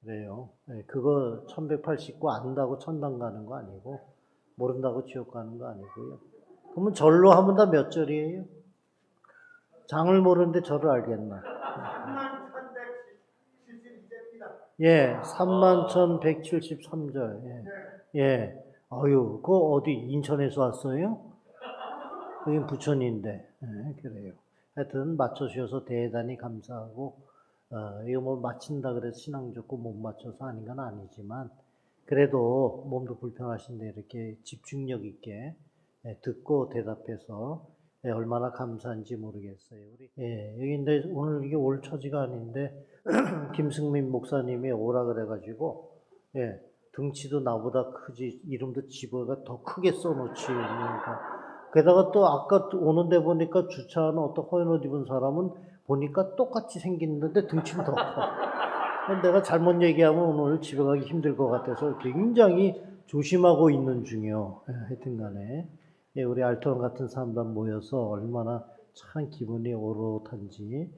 그래요. 예, 그거 1189 안다고 천당 가는 거 아니고, 모른다고 지옥 가는 거 아니고요. 그러면 절로 하면 다 몇 절이에요? 장을 모르는데 절을 알겠나? 예, 31,173절. 예. 예. 아유, 그거 어디 인천에서 왔어요? 여긴 부천인데. 예, 그래요. 하여튼 맞춰주셔서 대단히 감사하고, 이거 뭐 맞힌다 그래서 신앙 좋고 못 맞춰서 아닌 건 아니지만, 그래도 몸도 불편하신데 이렇게 집중력 있게 듣고 대답해서 얼마나 감사한지 모르겠어요. 여기 근데 오늘 이게 올 처지가 아닌데, 김승민 목사님이 오라 그래가지고, 예, 등치도 나보다 크지, 이름도 집어가 더 크게 써놓지. 그러니까. 게다가 또 아까 오는데 보니까 주차하는 어떤 허연 옷 입은 사람은 보니까 똑같이 생겼는데 등치는 더 커. 내가 잘못 얘기하면 오늘 집에 가기 힘들 것 같아서 굉장히 조심하고 있는 중이요. 하여튼 간에. 예, 우리 알토론 같은 사람들 모여서 얼마나 참 기분이 오롯한지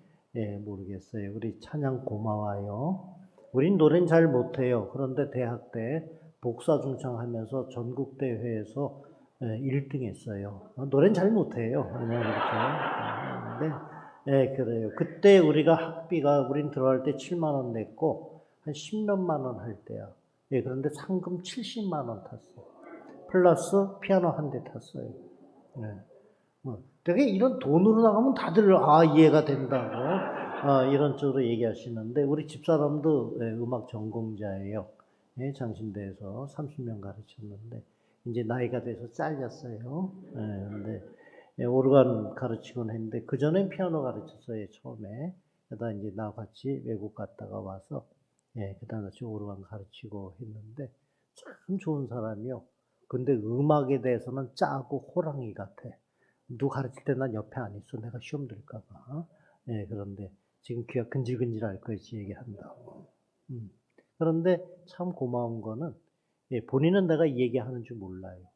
모르겠어요. 우리 찬양 고마워요. 우린 노래는 잘 못해요. 그런데 대학 때 복사중창하면서 전국대회에서 1등 했어요. 노래는 잘 못해요. 그냥 이렇게. 네, 그래요. 그때 우리가 학비가, 우린 들어갈 때 7만 원 냈고, 한 10몇만 원 할 때야. 예, 그런데 상금 70만 원 탔어. 플러스 피아노 한 대 탔어요. 네. 되게 이런 돈으로 나가면 다들 이해가 된다고 이런 쪽으로 얘기하시는데 우리 집사람도 음악 전공자예요. 예, 장신대에서 30년 가르쳤는데 이제 나이가 돼서 잘렸어요. 근데 오르간 가르치곤 했는데 그 전엔 피아노 가르쳤어요 처음에. 그러다 이제 나 같이 외국 갔다가 와서 그다음 같이 오르간 가르치고 했는데 참 좋은 사람이요. 근데 음악에 대해서는 짜고 호랑이 같아. 누구 가르칠 때 난 옆에 안 있어. 내가 시험 들까봐. 그런데 지금 귀가 근질근질할 거예요. 지 얘기한다고. 그런데 참 고마운 거는 본인은 내가 이 얘기하는 줄 몰라요.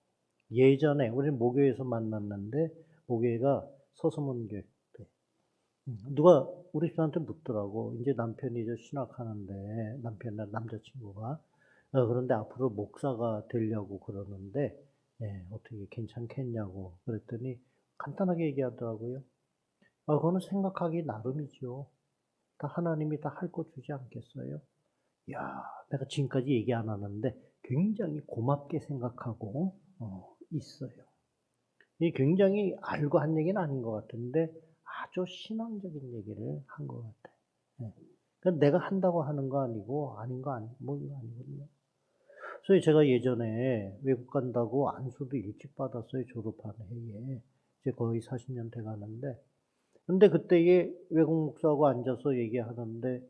예전에 우리는 모교에서 만났는데 모교가 서서문교회. 누가 우리 집사한테 묻더라고. 이제 남편이 이제 신학하는데 남편이나 남자친구가 그런데 앞으로 목사가 되려고 그러는데 어떻게 괜찮겠냐고 그랬더니 간단하게 얘기하더라고요. 그거는 생각하기 나름이죠. 다 하나님이 다 할 거 주지 않겠어요? 야, 내가 지금까지 얘기 안 하는데 굉장히 고맙게 생각하고 있어요. 이 굉장히 알고 한 얘기는 아닌 것 같은데 아주 신앙적인 얘기를 한 것 같아. 그러니까 내가 한다고 하는 거 아니고 아닌 거 뭐 이거 아니거든요. 그래서 제가 예전에 외국 간다고 안수도 일찍 받았어요. 졸업하는 해에. 이제 거의 40년 돼 가는데. 근데 그때에 외국 목사하고 앉아서 얘기하는데,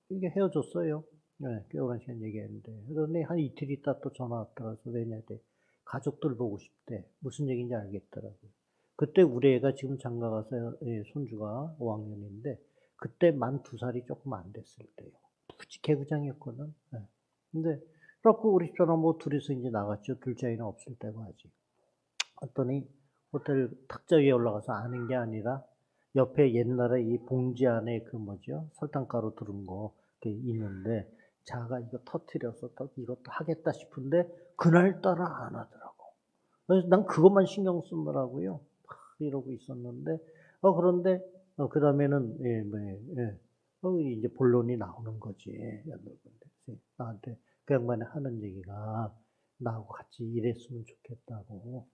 이게 헤어졌어요. 네, 꽤 오랜 시간 얘기했는데. 그러더니 한 이틀 있다 또 전화 왔더라서 왜냐대 가족들 보고 싶대. 무슨 얘기인지 알겠더라고요. 그때 우리 애가 지금 장가 가서 손주가 5학년인데, 그때 만 2살이 조금 안 됐을 때요. 굳이 개구장이었거든. 네. 근데, 그래갖고 우리 집사람 뭐 둘이서 이제 나갔죠. 둘째 아이는 없을 때고 아직. 했더니 호텔 탁자 위에 올라가서 아는 게 아니라 옆에 옛날에 이 봉지 안에 그 뭐죠? 설탕가루 두른 거 있는데 자가 이거 터트려서 이것도 하겠다 싶은데 그날따라 안 하더라고. 그래서 난 그것만 신경 쓰느라고요. 이러고 있었는데 그런데 그 다음에는 이제 본론이 나오는 거지. 나한테 그 양반이 하는 얘기가 나하고 같이 일했으면 좋겠다고.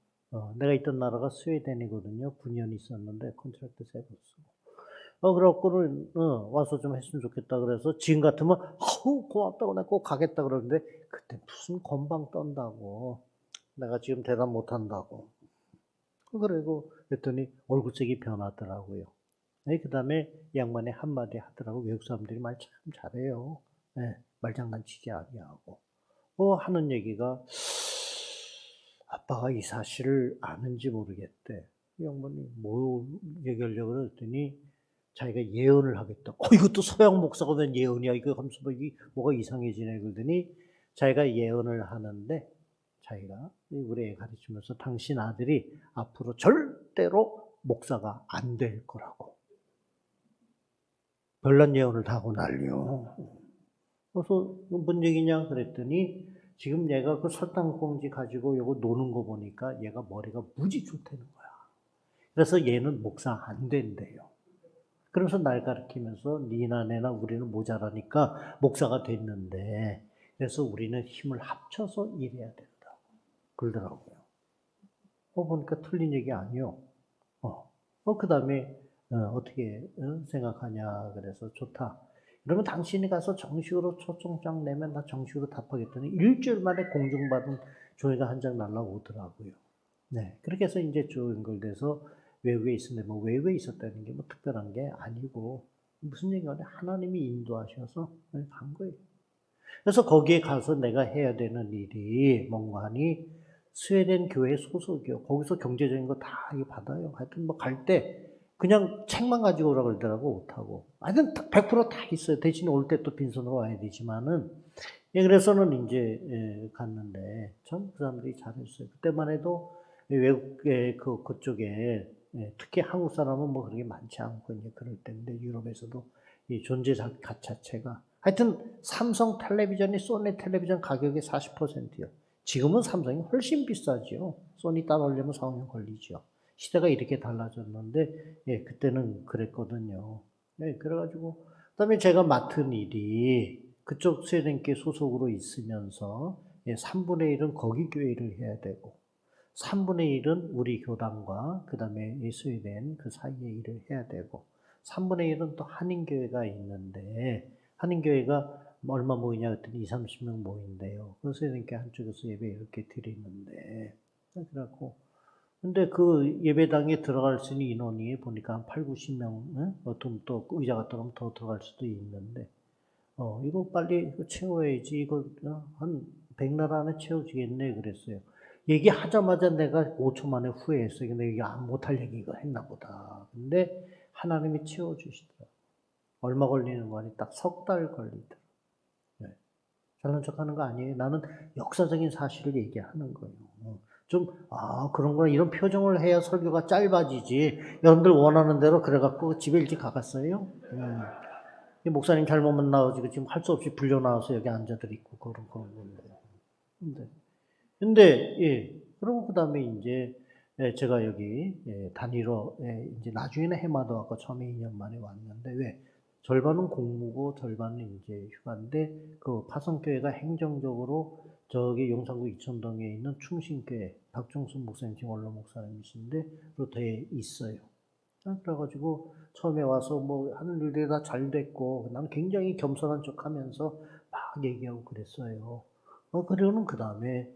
내가 있던 나라가 스웨덴이거든요. 9년 있었는데 컨트랙트 세버스. 그래갖고는 와서 좀 했으면 좋겠다 그래서 지금 같으면 고맙다고 내가 꼭 가겠다 그러는데 그때 무슨 건방 떤다고. 내가 지금 대답 못한다고. 그리고 그랬더니 얼굴색이 변하더라고요. 그 다음에 양반이 한마디 하더라고. 외국 사람들이 말 참 잘해요. 말장난치지 아니하고. 하는 얘기가 아빠가 이 사실을 아는지 모르겠대. 이 양반이 뭐 얘기하려고 그랬더니 자기가 예언을 하겠다. 이것도 서양 목사가 된 예언이야. 이거 하면서 뭐가 이상해지네. 그러더니 자기가 예언을 하는데 자기가 우리 애 가르치면서 당신 아들이 앞으로 절대로 목사가 안 될 거라고. 별난 예언을 다 하고 난리요. 그래서 뭔 얘기냐 그랬더니 지금 얘가 그 설탕봉지 가지고 요거 노는 거 보니까 얘가 머리가 무지 좋다는 거야. 그래서 얘는 목사 안 된대요. 그러면서 날 가르치면서 니나 내나 우리는 모자라니까 목사가 됐는데 그래서 우리는 힘을 합쳐서 일해야 된다. 그러더라고요. 보니까 틀린 얘기 아니요. 그 다음에 어떻게 생각하냐 그래서 좋다. 그러면 당신이 가서 정식으로 초청장 내면 나 정식으로 답하겠더니 일주일 만에 공중받은 종이가 한 장 날라오더라고요. 네, 그렇게 해서 이제 쭉 연결돼서 외국에 있었는데 뭐 외국에 있었다는 게 뭐 특별한 게 아니고 무슨 얘기가 하나님이 인도하셔서 간 거예요. 그래서 거기에 가서 내가 해야 되는 일이 뭔가 하니 스웨덴 교회 소속이요. 거기서 경제적인 거 다 받아요. 하여튼 뭐 갈 때 그냥 책만 가지고 오라 그러더라고 옷하고. 하여튼 100%다 있어요. 대신에 올 때 또 빈손으로 와야 되지만은 그래서는 이제 갔는데 참 그 사람들이 잘했어요. 그때만 해도 외국의 그쪽에 특히 한국 사람은 뭐 그렇게 많지 않고 이제 그럴 때인데 유럽에서도 이 존재 자체가 하여튼 삼성 텔레비전이 소니 텔레비전 가격의 40%요. 지금은 삼성이 훨씬 비싸지요. 소니 따라오려면 4, 5년 걸리죠. 시대가 이렇게 달라졌는데 그때는 그랬거든요. 그래가지고 그다음에 제가 맡은 일이 그쪽 스웨덴교회 소속으로 있으면서 3분의 1은 거기 교회를 해야 되고 3분의 1은 우리 교단과 그 다음에 스웨덴 그 사이에 일을 해야 되고 3분의 1은 또 한인교회가 있는데 한인교회가 얼마 모이냐 그랬더니 20, 30명 모인대요. 그래서 스웨덴교회 한쪽에서 예배 이렇게 드리는데 그래갖고 근데 그 예배당에 들어갈 수 있는 인원이 보니까 한 8, 90명 어떤 또 의자가 들어가면 더 들어갈 수도 있는데 이거 빨리 채워야지 이거 한 100날 안에 채워지겠네 그랬어요. 얘기하자마자 내가 5초 만에 후회했어요. 근데 이게 못할 얘기가 했나 보다. 근데 하나님이 채워주시더라고요. 얼마 걸리는 거 아니 딱 3달 걸리더라고요. 네. 잘난 척 하는 거 아니에요. 나는 역사적인 사실을 얘기하는 거예요. 그런구나. 이런 표정을 해야 설교가 짧아지지. 여러분들 원하는 대로 그래갖고 집에 일찍 가갔어요. 목사님 잘못만 나오지고 지금 할 수 없이 불려 나와서 여기 앉아들 있고 그런 건데. 근데 그러고 그다음에 이제 제가 여기 단위로 이제 나중에는 해마다 왔고 처음에 2년 만에 왔는데 왜 절반은 공무고 절반은 이제 휴가인데 그 파송교회가 행정적으로 저기 용산구 이천동에 있는 충신교회 박종순 목사님 지금 원로 목사님이신데 로 돼 있어요. 그래가지고 처음에 와서 뭐 하는 일들이 다 잘 됐고 난 굉장히 겸손한 척하면서 막 얘기하고 그랬어요. 그러고는 그 다음에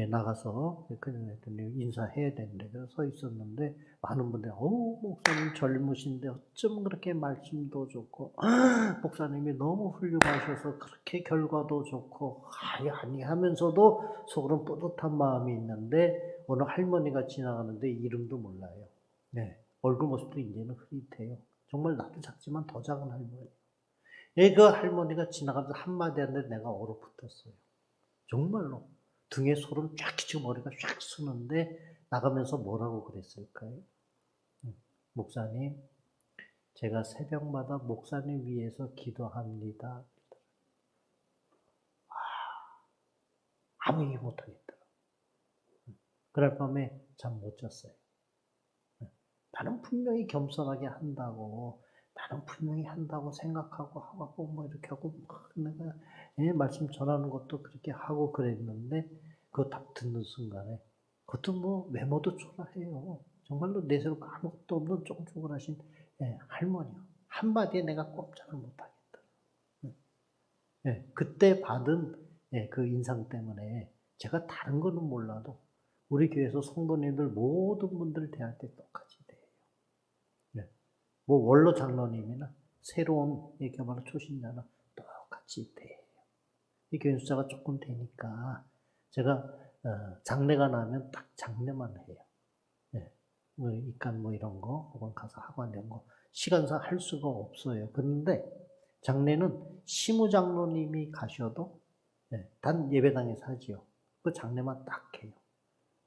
나가서 그랬더니 인사해야 되는데 그래서 서 있었는데 많은 분들이 목사님 젊으신데 어쩜 그렇게 말씀도 좋고 목사님이 너무 훌륭하셔서 그렇게 결과도 좋고 아니 하면서도 속으로는 뿌듯한 마음이 있는데 어느 할머니가 지나가는데 이름도 몰라요. 네. 얼굴 모습도 이제는 흐릿해요. 정말 나도 작지만 더 작은 할머니. 그 할머니가 지나가면서 한마디 하는데 내가 얼어붙었어요. 정말로. 등에 소름 쫙 끼치고 머리가 쫙 쓰는데 나가면서 뭐라고 그랬을까요? 목사님, 제가 새벽마다 목사님 위해서 기도합니다. 아무 얘기 못하겠더라. 그날 밤에 잠 못 잤어요. 나는 분명히 겸손하게 한다고, 나는 분명히 한다고 생각하고 하고 뭐 이렇게 하고 막 내가 말씀 전하는 것도 그렇게 하고 그랬는데 그거 딱 듣는 순간에 그것도 뭐 외모도 초라해요. 정말로 내세로 아무것도 없는 쫑쫑하신 할머니요. 한마디에 내가 꼼짝을 못하겠다. 그때 받은 그 인상 때문에 제가 다른 거는 몰라도 우리 교회에서 성도님들 모든 분들 대할 때 똑같이 돼요. 뭐 원로 장로님이나 새로운 개발로 초신자나 똑같이 돼요. 이 교인 숫자가 조금 되니까 제가 장례가 나면 딱 장례만 해요. 뭐 입간 뭐 이런 거 혹은 가서 하관 이런 거 시간상 할 수가 없어요. 그런데 장례는 시무장로님이 가셔도 단 예배당에서 하지요. 그 장례만 딱 해요.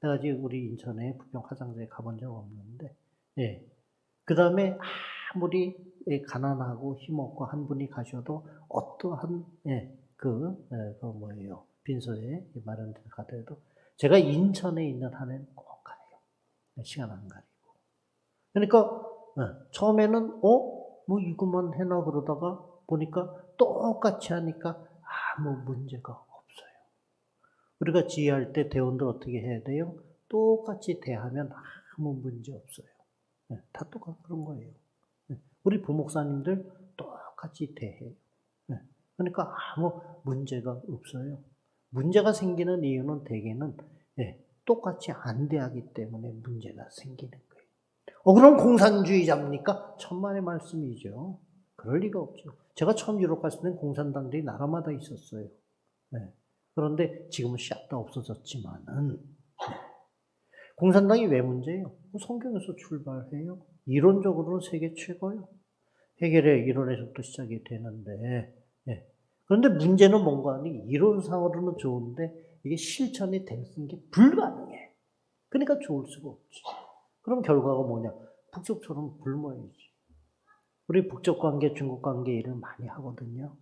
내가 지금 우리 인천에 부평 화장장에 가본 적 없는데 그 다음에 아무리 가난하고 힘없고 한 분이 가셔도 어떠한 뭐예요? 빈소에 마련돼 가더라도 제가 인천에 있는 한해는 꼭 가요. 시간 안 가리고. 그러니까 처음에는 뭐 이것만 해나 그러다가 보니까 똑같이 하니까 아무 문제가 없어요. 우리가 지휘할 때 대원들 어떻게 해야 돼요? 똑같이 대하면 아무 문제 없어요. 다 똑같은 그런 거예요. 우리 부목사님들 똑같이 대해요. 그러니까 아무 문제가 없어요. 문제가 생기는 이유는 대개는 똑같이 안 대하기 때문에 문제가 생기는 거예요. 그럼 공산주의자입니까? 천만의 말씀이죠. 그럴 리가 없죠. 제가 처음 유럽 갔을 땐 공산당들이 나라마다 있었어요. 그런데 지금은 싹 다 없어졌지만은 공산당이 왜 문제예요? 성경에서 출발해요. 이론적으로는 세계 최고예요. 해결의 이론에서부터 시작이 되는데 그런데 문제는 뭔가 하니 이론상으로는 좋은데 이게 실천이 되는 게 불가능해. 그러니까 좋을 수가 없지. 그럼 결과가 뭐냐? 북쪽처럼 굶어야지. 우리 북쪽 관계, 중국 관계 일을 많이 하거든요.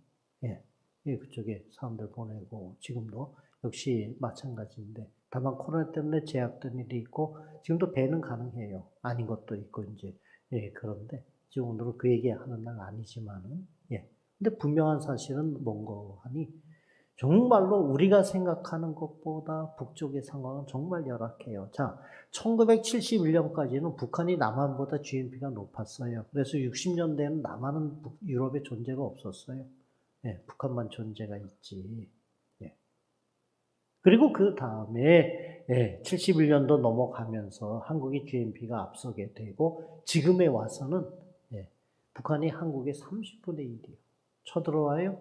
그쪽에 사람들 보내고 지금도 역시 마찬가지인데 다만 코로나 때문에 제약된 일이 있고 지금도 배는 가능해요. 아닌 것도 있고 이제 그런데 지금 오늘은 그 얘기하는 날 아니지만은 근데 분명한 사실은 뭔가 하니 정말로 우리가 생각하는 것보다 북쪽의 상황은 정말 열악해요. 자, 1971년까지는 북한이 남한보다 GNP가 높았어요. 그래서 60년대에는 남한은 유럽에 존재가 없었어요. 북한만 존재가 있지. 그리고 그 다음에 71년도 넘어가면서 한국이 GNP가 앞서게 되고 지금에 와서는 북한이 한국의 30분의 1이에요. 쳐들어와요?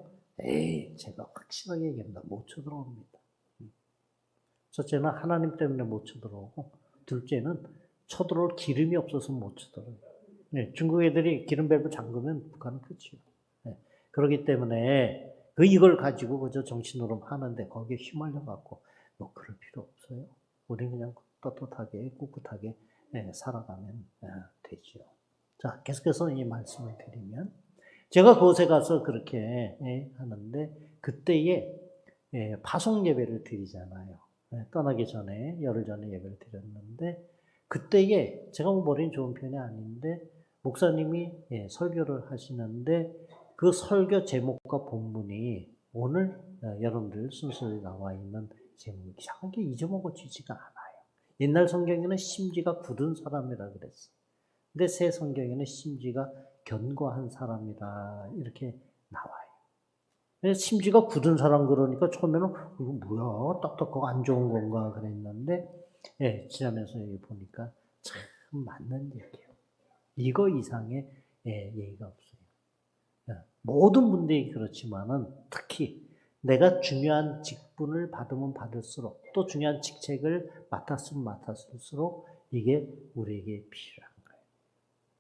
제가 확실하게 얘기합니다. 못 쳐들어옵니다. 첫째는 하나님 때문에 못 쳐들어오고 둘째는 쳐들어올 기름이 없어서 못 쳐들어요. 중국 애들이 기름 밸브 잠그면 북한은 끝이에요. 그렇기 때문에 이걸 가지고 그저 정치노름 하는데 거기에 휘말려 갖고 뭐 그럴 필요 없어요. 우리는 그냥 떳떳하게 꿋꿋하게 살아가면 되죠. 자, 계속해서 이 말씀을 드리면 제가 그곳에 가서 그렇게 하는데 그때에 파송 예배를 드리잖아요. 떠나기 전에 열흘 전에 예배를 드렸는데 그때에 제가 뭐 머리는 좋은 편이 아닌데 목사님이 설교를 하시는데 그 설교 제목과 본문이 오늘 여러분들 순서에 나와 있는 제목이 이상하게 잊어먹어지지가 않아요. 옛날 성경에는 심지가 굳은 사람이라 그랬어요. 근데 새 성경에는 심지가 견고한 사람이다 이렇게 나와요. 심지가 굳은 사람 그러니까 처음에는 이거 뭐야 딱딱하고 안 좋은 건가 그랬는데 지나면서 보니까 참 맞는 얘기예요. 이거 이상의 얘기가 없어요. 모든 분들이 그렇지만은 특히 내가 중요한 직분을 받으면 받을수록 또 중요한 직책을 맡았으면 맡았을수록 이게 우리에게 필요한 거예요.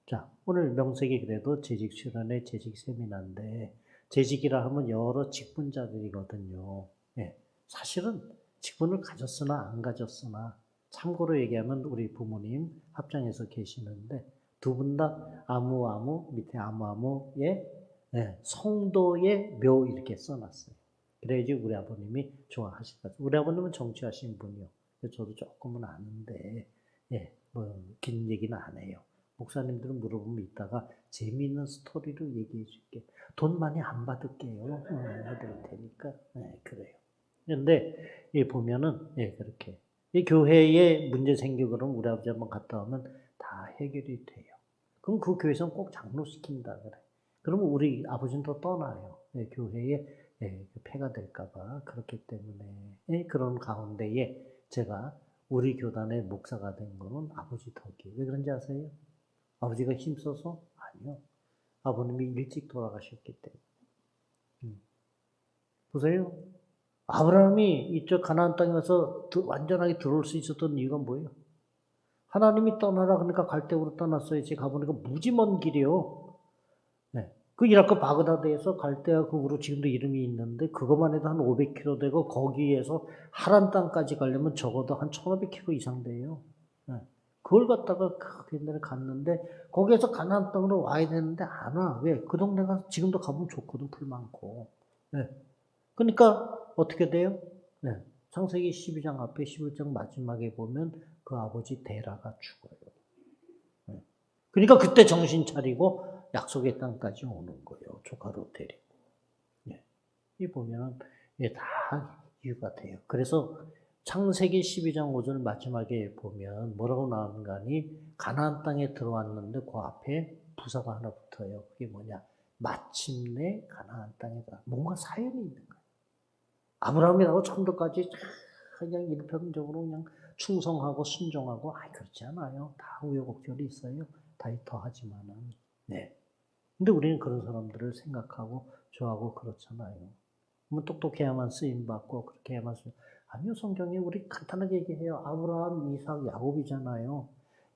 자, 오늘 명색이 그래도 재직 수련회 재직 세미나인데 재직이라 하면 여러 직분자들이거든요. 사실은 직분을 가졌으나 안 가졌으나 참고로 얘기하면 우리 부모님 합장해서 계시는데 두 분 다 아무아무 밑에 아무아무에 성도의 묘 이렇게 써놨어요. 그래야지 우리 아버님이 좋아하실 것 같아요. 우리 아버님은 정치하신 분이요. 저도 조금은 아는데 뭐 긴 얘기는 안 해요. 목사님들은 물어보면 이따가 재미있는 스토리를 얘기해 줄게. 돈 많이 안 받을게요. 해드릴 테니까. 그래요. 그런데 보면은 그렇게 이 교회에 문제 생기고 그러면 우리 아버지 한번 갔다 오면 다 해결이 돼요. 그럼 그 교회에서는 꼭 장로시킨다 그래. 그러면 우리 아버지는 또 떠나요. 교회에 폐가 될까봐. 그렇기 때문에 그런 가운데에 제가 우리 교단의 목사가 된 거는 아버지 덕이에요. 왜 그런지 아세요? 아버지가 힘써서? 아니요. 아버님이 일찍 돌아가셨기 때문에. 보세요. 아브라함이 이쪽 가나안 땅에 와서 완전하게 들어올 수 있었던 이유가 뭐예요? 하나님이 떠나라 그러니까 갈대우로 떠났어요. 제가 가보니까 무지 먼 길이요. 그 이라크 바그다드에서 갈대아 국으로 지금도 이름이 있는데 그것만 해도 한 500km 되고 거기에서 하란 땅까지 가려면 적어도 한 1500km 이상 돼요. 그걸 갖다가 그 옛날에 갔는데 거기에서 가나안 땅으로 와야 되는데 안 와. 왜? 그 동네가 지금도 가보면 좋거든. 풀 많고. 네. 그러니까 어떻게 돼요? 네. 창세기 12장 앞에 11장 마지막에 보면 그 아버지 데라가 죽어요. 네. 그러니까 그때 정신 차리고 약속의 땅까지 오는 거예요. 조카로 데리고. 네. 이 보면 다 이유가 돼요. 그래서 창세기 12장 5절 마지막에 보면 뭐라고 나오는가 하니 가나안 땅에 들어왔는데 그 앞에 부사가 하나 붙어요. 그게 뭐냐? 마침내 가나안 땅에 들어와. 뭔가 사연이 있는 거예요. 아브라함이라고 천도까지 그냥 일평적으로 그냥 충성하고 순종하고 그렇지 않아요. 다 우여곡절이 있어요. 다 더하지만은. 네. 근데 우리는 그런 사람들을 생각하고 좋아하고 그렇잖아요. 뭐 똑똑해야만 쓰임받고 그렇게 해야만 쓰임. 아니요, 성경에 우리 간단하게 얘기해요. 아브라함, 이삭, 야곱이잖아요.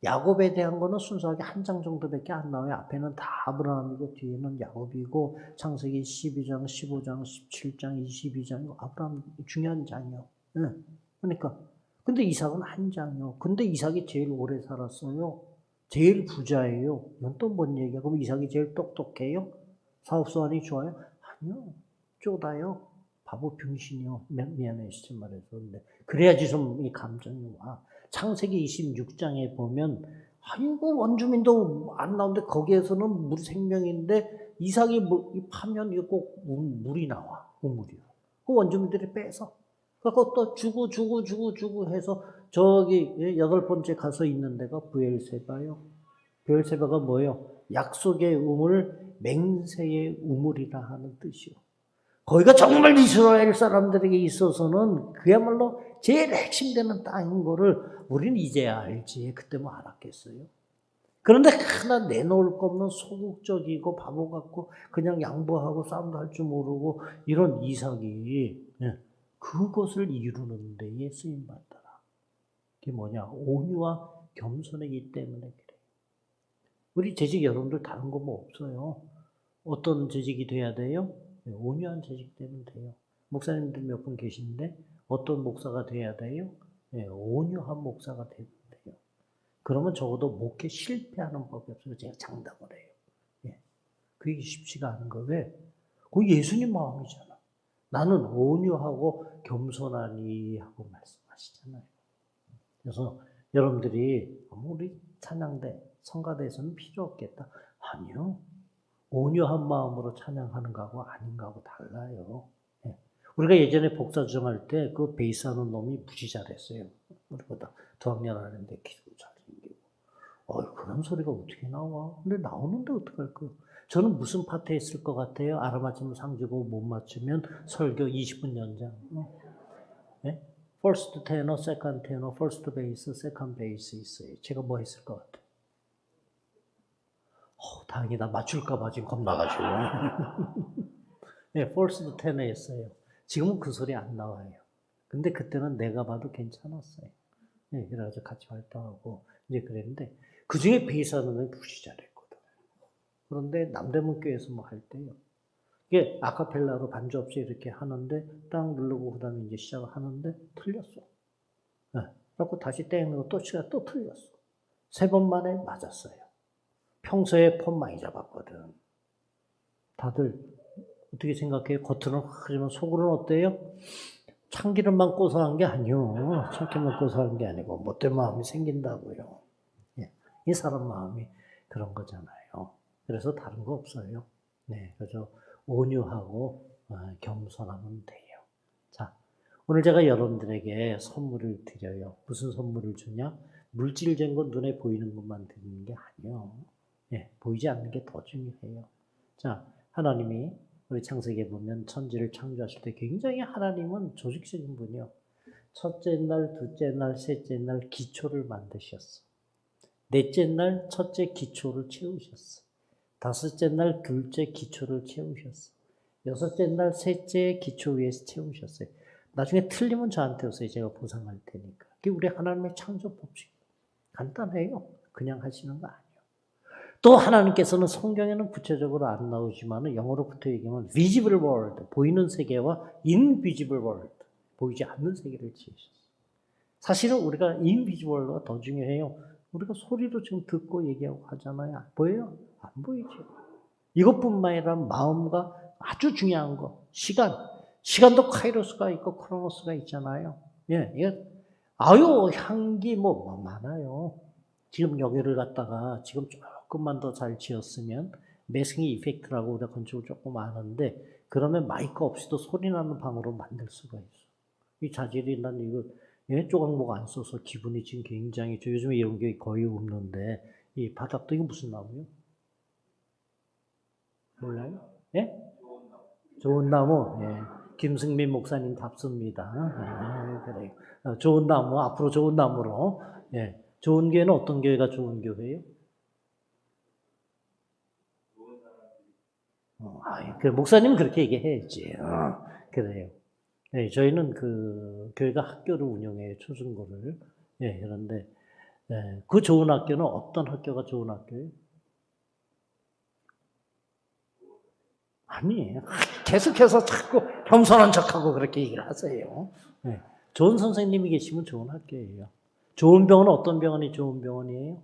야곱에 대한 거는 순수하게 한 장 정도밖에 안 나와요. 앞에는 다 아브라함이고 뒤에는 야곱이고 창세기 12장, 15장, 17장, 22장 아브라함 중요한 장이요. 네. 그러니까 근데 이삭은 한 장이요. 근데 이삭이 제일 오래 살았어요. 제일 부자예요. 이건 또 뭔 얘기야? 그럼 이삭이 제일 똑똑해요? 사업수완이 좋아요? 아니요. 쪼다요. 바보 병신이요. 미안해, 시점 말해서. 근데 그래야지 좀 이 감정이 와. 창세기 26장에 보면, 아이고, 원주민도 안 나오는데 거기에서는 물 생명인데 이삭이 파면 이거 꼭 물이 나와. 우물이요. 그 원주민들이 빼서. 그거 또 주고 해서 저기 8번째 가서 있는 데가 브엘세바요. 브엘세바가 뭐예요? 약속의 우물, 맹세의 우물이라 하는 뜻이요. 거기가 정말 이스라엘 사람들에게 있어서는 그야말로 제일 핵심되는 땅인 거를 우리는 이제야 알지. 그때 뭐 알았겠어요. 그런데 하나 내놓을 거 없는 소극적이고 바보 같고 그냥 양보하고 싸움도 할 줄 모르고 이런 이삭이 그것을 이루는 데에 쓰임받더라. 그게 뭐냐? 온유와 겸손이기 때문에 그래. 우리 재직 여러분들 다른 거 뭐 없어요. 어떤 재직이 돼야 돼요? 온유한 재직 되면 돼요. 목사님들 몇 분 계신데 어떤 목사가 돼야 돼요? 온유한 목사가 되면 돼요. 그러면 적어도 목회 실패하는 법이 없어요. 제가 장담을 해요. 그게 쉽지가 않은 거. 왜? 그거 예수님 마음이잖아. 나는 온유하고 겸손하니 하고 말씀하시잖아요. 그래서 여러분들이 우리 찬양대, 성가대에서는 필요 없겠다. 아니요. 온유한 마음으로 찬양하는 거하고 아닌 거하고 달라요. 우리가 예전에 복사주정할 때 그 베이스하는 놈이 무지 잘했어요. 우리보다 2학년 하는데 기도 잘생기고. 그런 소리가 어떻게 나와? 근데 나오는데 어떡할까? 저는 무슨 파트에 있을 것 같아요? 알아맞히면 상 주고 못 맞추면 설교 20분 연장. 네? First tenor, second tenor, first bass, second bass 있어요. 제가 뭐 했을 것 같아요? 다행이다. 맞출까봐 지금 겁나가지고. 네, first tenor 했어요. 지금은 그 소리 안 나와요. 근데 그때는 내가 봐도 괜찮았어요. 네, 그래가지고 같이 활동하고 이제 그랬는데 그 중에 베이스하는 놈이 무지 잘했거든. 그런데 남대문 교회에서 뭐 할 때요. 이게 아카펠라로 반주 없이 이렇게 하는데 딱 누르고 그다음에 이제 시작을 하는데 틀렸어. 네, 그래갖고 다시 땡 누르고 또 시작 또 틀렸어. 3번 만에 맞았어요. 평소에 폰 많이 잡았거든. 다들 어떻게 생각해요? 겉으로는 하지만 속으로는 어때요? 참기름만 고소한 게 아니요. 참기름만 고소한 게 아니고 못된 마음이 생긴다고요. 이 사람 마음이 그런 거잖아요. 그래서 다른 거 없어요. 네, 그래서 온유하고 겸손하면 돼요. 자, 오늘 제가 여러분들에게 선물을 드려요. 무슨 선물을 주냐? 물질적인 건 눈에 보이는 것만 드리는 게 아니에요. 보이지 않는 게 더 중요해요. 자, 하나님이 우리 창세기에 보면 천지를 창조하실 때 굉장히 하나님은 조직적인 분이요. 첫째 날, 둘째 날, 셋째 날 기초를 만드셨어. 넷째 날 첫째 기초를 채우셨어. 다섯째 날 둘째 기초를 채우셨어. 여섯째 날 셋째 기초 위에서 채우셨어요. 나중에 틀리면 저한테 오세요. 제가 보상할 테니까. 그게 우리 하나님의 창조 법칙. 간단해요. 그냥 하시는 거 아니에요. 또 하나님께서는 성경에는 구체적으로 안 나오지만 영어로부터 얘기하면 visible world, 보이는 세계와 invisible world, 보이지 않는 세계를 지으셨어요. 사실은 우리가 invisible world가 더 중요해요. 우리가 소리로 지금 듣고 얘기하고 하잖아요. 보여요? 안 보이죠. 이것뿐만 아니라 마음과 아주 중요한 거, 시간도 카이로스가 있고 크로노스가 있잖아요. 예, 예. 아유, 향기 뭐 많아요. 지금 여기를 갖다가 지금 조금만 더 잘 지었으면 매생이 이펙트라고 우리가 건축을 조금 아는데, 그러면 마이크 없이도 소리 나는 방으로 만들 수가 있어. 이 자질이 난 이거 조각목 안 써서 기분이 지금 굉장히, 요즘에 이런 게 거의 없는데, 이 바닥도 이거 무슨 나무요? 몰라요? 예? 좋은 나무. 예. 김승민 목사님 답습니다. 그래요. 좋은 나무, 앞으로 좋은 나무로. 예. 좋은 교회는 어떤 교회가 좋은 교회예요? 그 목사님은 그렇게 얘기해야지. 그래요. 네, 저희는 그 교회가 학교를 운영해요, 초중고를. 예, 그런데 그 좋은 학교는 어떤 학교가 좋은 학교예요? 아니에요. 계속해서 자꾸 겸손한 척하고 그렇게 얘기를 하세요. 네, 좋은 선생님이 계시면 좋은 학교예요. 좋은 병원은 어떤 병원이 좋은 병원이에요?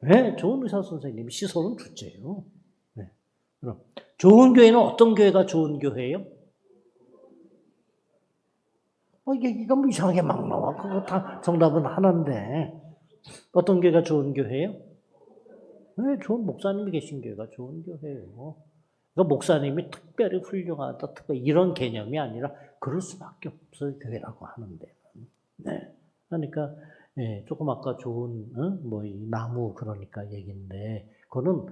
네, 좋은 의사 선생님이, 시설은 둘째예요. 네, 그럼 좋은 교회는 어떤 교회가 좋은 교회예요? 얘기가 뭐 이상하게 막 나와. 그거 다 정답은 하나인데. 어떤 교회가 좋은 교회예요? 네, 좋은 목사님이 계신 교회가 좋은 교회예요. 그러니까 목사님이 특별히 훌륭하다, 특별히 이런 개념이 아니라 그럴 수밖에 없어요, 교회라고 하는데. 네. 그러니까 조금 아까 좋은 뭐 이 나무 그러니까 얘기인데, 그거는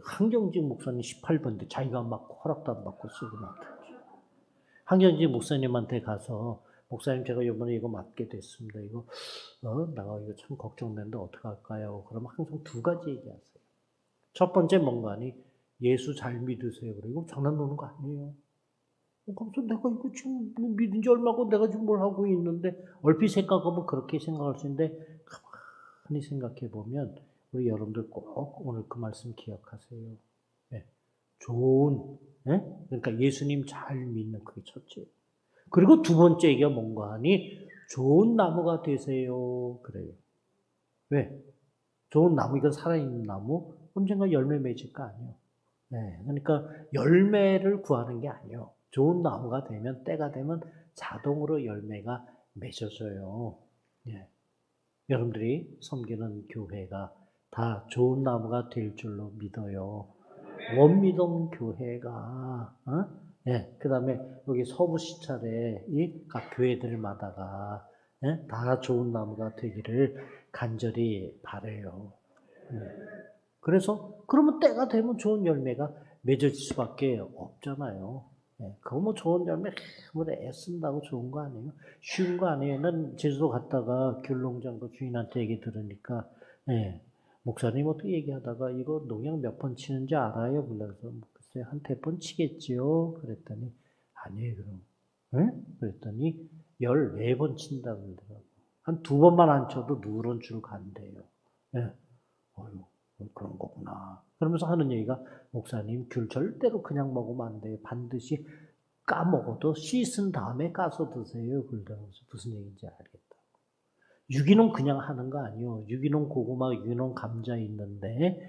한경직 목사님 18번인데 자기가 막 허락도 안 받고 쓰고 막. 한경직 목사님한테 가서, 목사님 제가 이번에 이거 맡게 됐습니다. 이거 내가 이거 참 걱정되는데 어떻게 할까요? 그러면 항상 두 가지 얘기하세요. 첫 번째 뭔가니, 예수 잘 믿으세요. 그리고 장난 노는 거 아니에요. 그래서 내가 이거 지금 믿은 지 얼마고 내가 지금 뭘 하고 있는데, 얼핏 생각하면 그렇게 생각할 수 있는데, 가만히 생각해 보면 우리 여러분들 꼭 오늘 그 말씀 기억하세요. 네. 좋은, 그러니까 예수님 잘 믿는 그게 첫째. 그리고 두 번째 얘기가 뭔가 하니, 좋은 나무가 되세요. 그래요. 왜? 좋은 나무, 이건 살아있는 나무, 언젠가 열매 맺을 거 아니에요. 네, 그러니까 열매를 구하는 게 아니에요. 좋은 나무가 되면, 때가 되면 자동으로 열매가 맺어져요. 예. 여러분들이 섬기는 교회가 다 좋은 나무가 될 줄로 믿어요. 원미동 교회가, 그 다음에 여기 서부 시찰에 이 각 교회들마다가 다 좋은 나무가 되기를 간절히 바라요. 그래서 그러면 때가 되면 좋은 열매가 맺어질 수밖에 없잖아요. 그거 뭐 좋은 열매 뭐 애쓴다고 좋은 거 아니에요? 쉬운 거 아니에요? 난 제주도 갔다가 귤농장 그 주인한테 얘기 들으니까, 목사님 어떻게 얘기하다가 이거 농약 몇 번 치는지 알아요? 그래서 글쎄 한 100번 치겠지요. 그랬더니 아니에요 그럼. 그랬더니 14번 친다고 그러더라고. 한 2번만 안 쳐도 누런 줄 간대요. 어휴, 그런 거구나. 그러면서 하는 얘기가, 목사님 귤 절대로 그냥 먹으면 안 돼요. 반드시 까먹어도 씻은 다음에 까서 드세요. 그러면서 무슨 얘기인지 알겠다. 유기농 그냥 하는 거 아니에요. 유기농 고구마, 유기농 감자 있는데,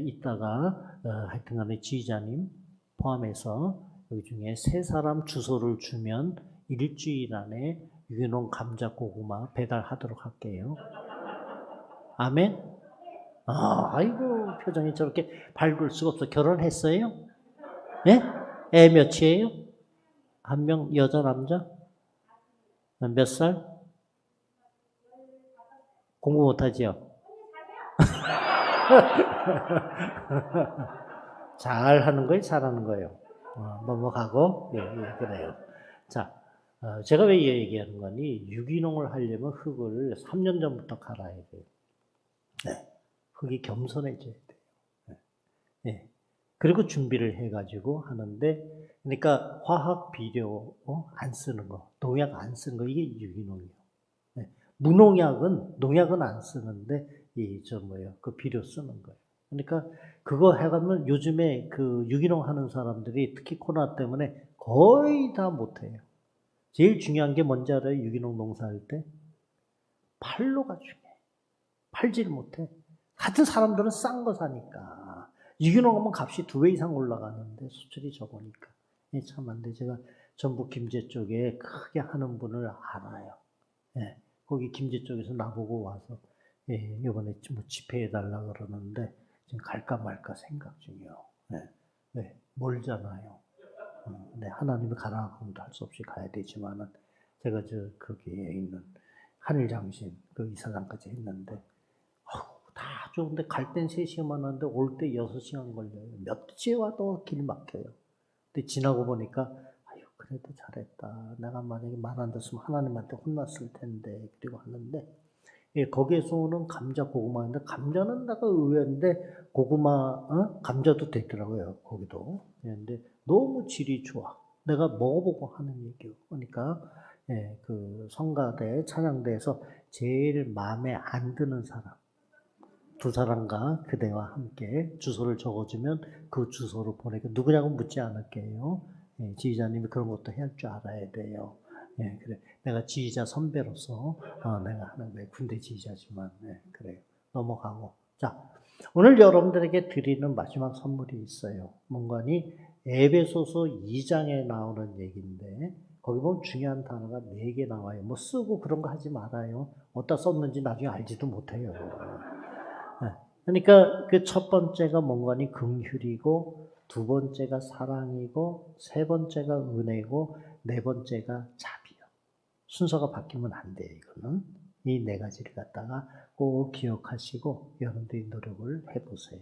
이따가 하여튼 간에 지휘자님 포함해서 여기 중에 3사람 주소를 주면 일주일 안에 유기농 감자 고구마 배달하도록 할게요. 아멘? 아이고, 표정이 저렇게 밝을 수가 없어. 결혼했어요? 예? 애 몇이에요? 한 명, 여자, 남자? 몇 살? 공부 못하지요? 잘 하는 거예요? 잘하는 거예요? 넘어가고? 예, 그래요. 자, 제가 왜 얘기하는 거니, 유기농을 하려면 흙을 3년 전부터 갈아야 돼요. 네. 흙이 겸손해져야 돼요. 네. 그리고 준비를 해가지고 하는데, 그러니까 화학 비료 안 쓰는 거, 농약 안 쓰는 거, 이게 유기농이에요. 네. 무농약은, 농약은 안 쓰는데, 그 비료 쓰는 거예요. 그러니까 그거 해가면 요즘에 그 유기농 하는 사람들이 특히 코로나 때문에 거의 다 못해요. 제일 중요한 게 뭔지 알아요? 유기농 농사할 때? 판로가 중요해요. 팔지를 못해. 같은 사람들은 싼 거 사니까. 유기농 하면 값이 2배 이상 올라가는데 수출이 적으니까. 참 안 돼. 제가 전북 김제 쪽에 크게 하는 분을 알아요. 예, 거기 김제 쪽에서 나보고 와서 예, 이번에 뭐 집회해달라 그러는데 지금 갈까 말까 생각 중이요. 예, 네, 멀잖아요. 네, 하나님이 가라 그러면 할 수 없이 가야 되지만은 제가 거기에 있는 한일장신 그 이사장까지 했는데 다 좋은데 갈 땐 3시간만 하는데 올 때 6시간 걸려요. 몇 시에 와도 길 막혀요. 근데 지나고 보니까 아유 그래도 잘했다. 내가 만약에 말 안 듣으면 하나님한테 혼났을 텐데 그리고 하는데 예, 거기에서 오는 감자 고구마인데 감자는 내가 의외인데 고구마 감자도 되더라고요. 거기도. 그런데 너무 질이 좋아. 내가 먹어보고 하는 얘기요. 그러니까 예, 그 성가대 찬양대에서 제일 마음에 안 드는 사람 2사람과 그대와 함께 주소를 적어주면 그 주소로 보내고 누구냐고 묻지 않을게요. 예, 지휘자님이 그런 것도 할 줄 알아야 돼요. 예, 그래. 내가 지휘자 선배로서 내가 하는 거예요. 군대 지휘자지만 그래요. 넘어가고 자 오늘 여러분들에게 드리는 마지막 선물이 있어요. 뭔가니 에베소서 2장에 나오는 얘기인데 거기 보면 중요한 단어가 4개 나와요. 뭐 쓰고 그런 거 하지 말아요. 어디다 썼는지 나중에 알지도 못해요. 그러니까 그 첫 번째가 뭔가니 긍휼이고 2번째가 사랑이고 3번째가 은혜고 4번째가 자비요. 순서가 바뀌면 안 돼요. 이거는 이 4가지를 갖다가 꼭 기억하시고 여러분들이 노력을 해보세요.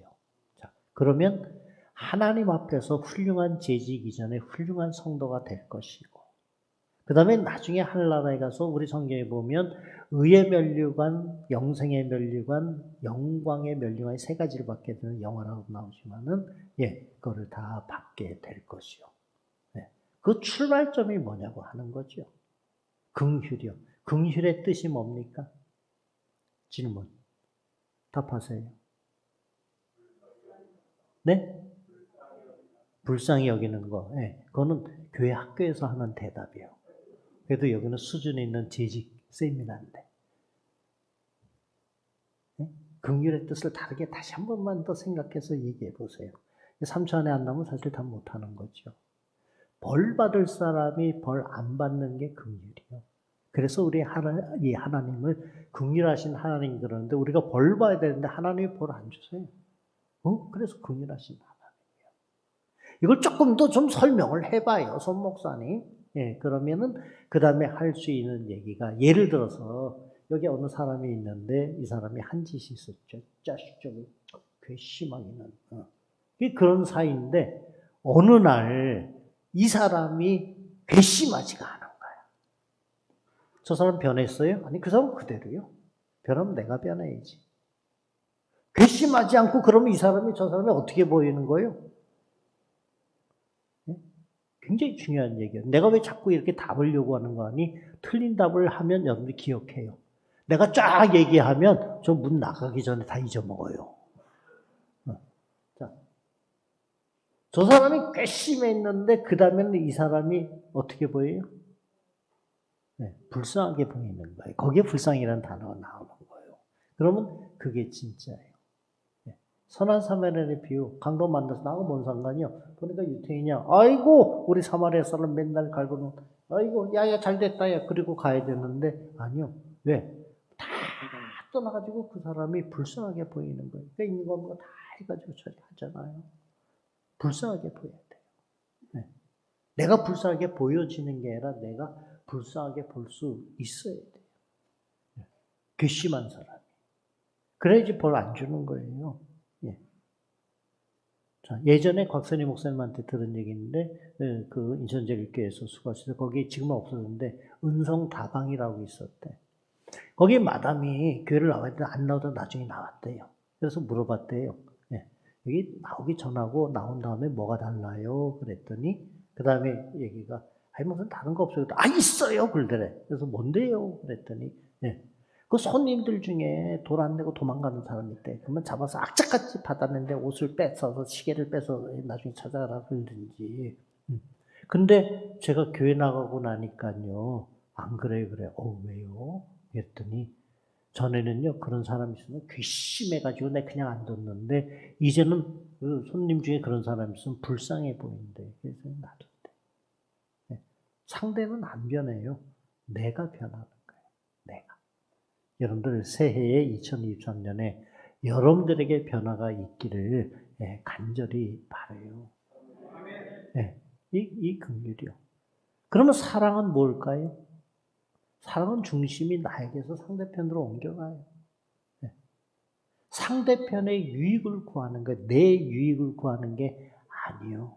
자, 그러면 하나님 앞에서 훌륭한 재직 이전에 훌륭한 성도가 될 것이고 그 다음에 나중에 하늘나라에 가서 우리 성경에 보면 의의 면류관, 영생의 면류관, 영광의 면류관이 3가지를 받게 되는 영화라고 나오지만은 예, 그거를 다 받게 될 것이요. 예, 그 출발점이 뭐냐고 하는 거죠. 긍휼이요. 긍휼의 뜻이 뭡니까? 질문. 답하세요. 네? 불쌍히 여기는 거. 예, 그거는 교회 학교에서 하는 대답이에요. 그래도 여기는 수준이 있는 재직 세미나인데 긍휼의 뜻을 다르게 다시 한 번만 더 생각해서 얘기해 보세요. 3초 안에 안 나오면 사실 다 못하는 거죠. 벌 받을 사람이 벌 안 받는 게 긍휼이에요. 그래서 우리 하나님을 긍휼하신 하나님 그러는데 우리가 벌 받아야 되는데 하나님이 벌 안 주세요. 그래서 긍휼하신 하나님이에요. 이걸 조금 더 좀 설명을 해봐요, 손 목사님. 예, 그러면은 그 다음에 할 수 있는 얘기가 예를 들어서 여기 어느 사람이 있는데 이 사람이 한 짓이 있었죠. 자식적으로 괘씸하기는. 그런 사이인데 어느 날 이 사람이 괘씸하지가 않은 거야. 저 사람 변했어요? 아니 그 사람 그대로요. 변하면 내가 변해야지. 괘씸하지 않고 그러면 이 사람이 저 사람이 어떻게 보이는 거예요? 굉장히 중요한 얘기예요. 내가 왜 자꾸 이렇게 답을 요구하는 거 아니? 틀린 답을 하면 여러분들이 기억해요. 내가 쫙 얘기하면 저 문 나가기 전에 다 잊어먹어요. 자, 저 사람이 괘씸했는데 그 다음에는 이 사람이 어떻게 보여요? 네, 불쌍하게 보이는 거예요. 거기에 불쌍이라는 단어가 나오는 거예요. 그러면 그게 진짜예요. 선한 사마리아의 비유, 강도 만나서 나하고 뭔 상관이요? 보니까 유태인이야. 아이고, 우리 사마리아 사람 맨날 갈고는, 아이고, 야야 잘 됐다, 야. 그리고 가야 되는데, 아니요. 왜? 다 떠나가지고 그 사람이 불쌍하게 보이는 거예요. 그러니까 있는 거 다 해가지고 처리하잖아요. 불쌍하게 보여야 돼요. 네. 내가 불쌍하게 보여지는 게 아니라 내가 불쌍하게 볼 수 있어야 돼요. 네. 괘씸한 사람이. 그래야지 벌 안 주는 거예요. 자, 예전에 곽선희 목사님한테 들은 얘기인데, 그 인천제일교회에서 수고하시서 거기 지금은 없어졌는데, 은성다방이라고 있었대. 거기 마담이 교회를 나와야 되는데 안 나오다 나중에 나왔대요. 그래서 물어봤대요. 여기 나오기 전하고 나온 다음에 뭐가 달라요? 그랬더니, 그 다음에 얘기가, 아니, 무슨 다른 거 없어요. 있어요! 그러더래. 그래서 뭔데요? 그랬더니, 그 손님들 중에 돈 안 내고 도망가는 사람이 있대. 그러면 잡아서 악착같이 받았는데 옷을 뺏어서 시계를 뺏어 나중에 찾아가라 그러든지. 근데 제가 교회 나가고 나니까요. 안 그래요. 왜요? 그랬더니 전에는요, 그런 사람이 있으면 괘씸해가지고 내가 그냥 안 뒀는데, 이제는 그 손님 중에 그런 사람이 있으면 불쌍해 보이는데, 그래서 놔뒀대. 네. 상대는 안 변해요. 내가 변하는 거예요. 내가. 여러분들 새해에 2023년에 여러분들에게 변화가 있기를 간절히 바라요. 이 긍휼이요. 그러면 사랑은 뭘까요? 사랑은 중심이 나에게서 상대편으로 옮겨가요. 상대편의 유익을 구하는 거, 내 유익을 구하는 게 아니요.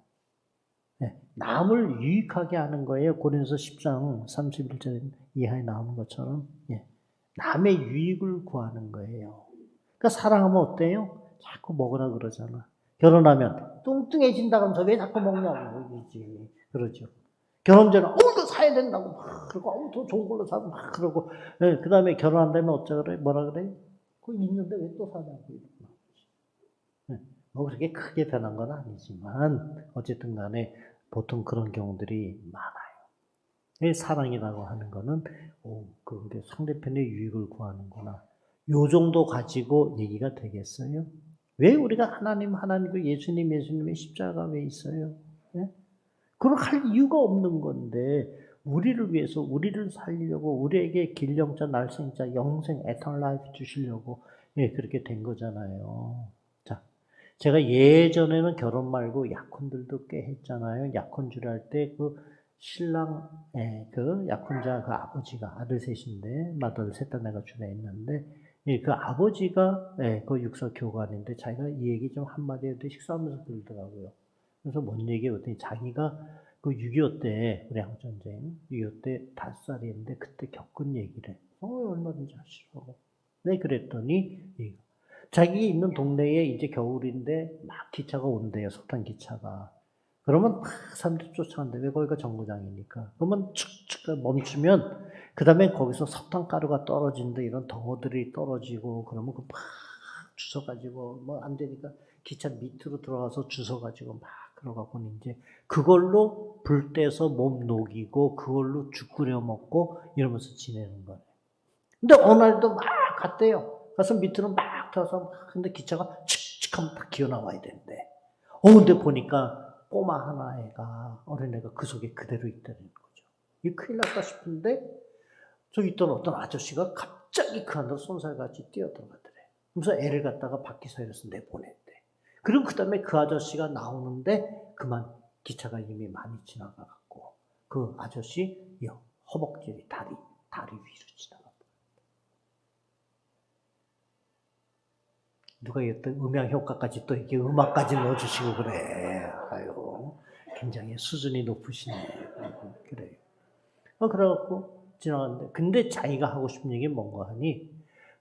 남을 유익하게 하는 거예요. 고린도서 10장 31절 이하에 나오는 것처럼 남의 유익을 구하는 거예요. 그러니까 사랑하면 어때요? 자꾸 먹으라 그러잖아. 결혼하면 뚱뚱해진다 그러면서 왜 자꾸 먹냐고 그러지. 그러죠. 결혼 전에 이거 사야 된다고 막 그러고 더 좋은 걸로 사고 막 그러고 그 다음에 결혼한다면 어쩌 그래? 뭐라 그래? 그거 있는데 왜 또 사냐고 뭐 그렇게 크게 변한 건 아니지만 어쨌든 간에 보통 그런 경우들이 많아요. 사랑이라고 하는 거는 그게 상대편의 유익을 구하는구나. 요 정도 가지고 얘기가 되겠어요? 왜 우리가 하나님 예수님의 십자가 왜 있어요? 그걸 할 이유가 없는 건데 우리를 위해서 우리를 살리려고 우리에게 길영자 날생자 영생 에터널 라이프 주시려고 그렇게 된 거잖아요. 자, 제가 예전에는 결혼 말고 약혼들도 꽤 했잖아요. 약혼줄 할 때 그 신랑 그 약혼자 그 아버지가 아들 셋인데 맏아들 셋 다 내가 주례했는데 그 아버지가 그 육사 교관인데 자기가 이 얘기 좀 한마디 해도 식사하면서 그러더라고요. 그래서 뭔 얘기예요? 그랬더니 자기가 그 6.25 때, 우리 한국전쟁, 6.25 때 5살이었는데 그때 겪은 얘기를 얼마든지 하시라고. 네, 그랬더니 자기 있는 동네에 이제 겨울인데 막 기차가 온대요. 석탄 기차가. 그러면 막 사람들이 쫓아간대. 왜 거기가 정거장이니까. 그러면 축축 멈추면 그 다음에 거기서 석탄가루가 떨어진다. 이런 덩어들이 떨어지고 그러면 그 막 주워가지고 뭐 안 되니까 기차 밑으로 들어가서 주워가지고 막 그러갖고는 이제 그걸로 불 떼서 몸 녹이고 그걸로 죽 끓여 먹고 이러면서 지내는 거예요. 근데 어느 날도 막 갔대요. 가서 밑으로 막 들어서 근데 기차가 칙칙하면 딱 기어 나와야 되는데 근데 보니까 꼬마 하나애가 어린애가 그 속에 그대로 있다는 거죠. 이 큰일 났다 싶은데 저기 있던 어떤 아저씨가 갑자기 그 안으로 쏜살같이 뛰어들어가더래. 그래서 애를 갖다가 바퀴사이로서 내보냈대. 그리고 그 다음에 그 아저씨가 나오는데 그만 기차가 이미 많이 지나가갖고 그 아저씨 허벅지 다리 위로 지나갔다. 누가 이랬더니 음향 효과까지 또 이렇게 음악까지 넣어주시고 그래. 아유, 굉장히 수준이 높으시네. 그래요. 그래갖고 지나갔는데 근데 자기가 하고 싶은 얘기 뭔가 하니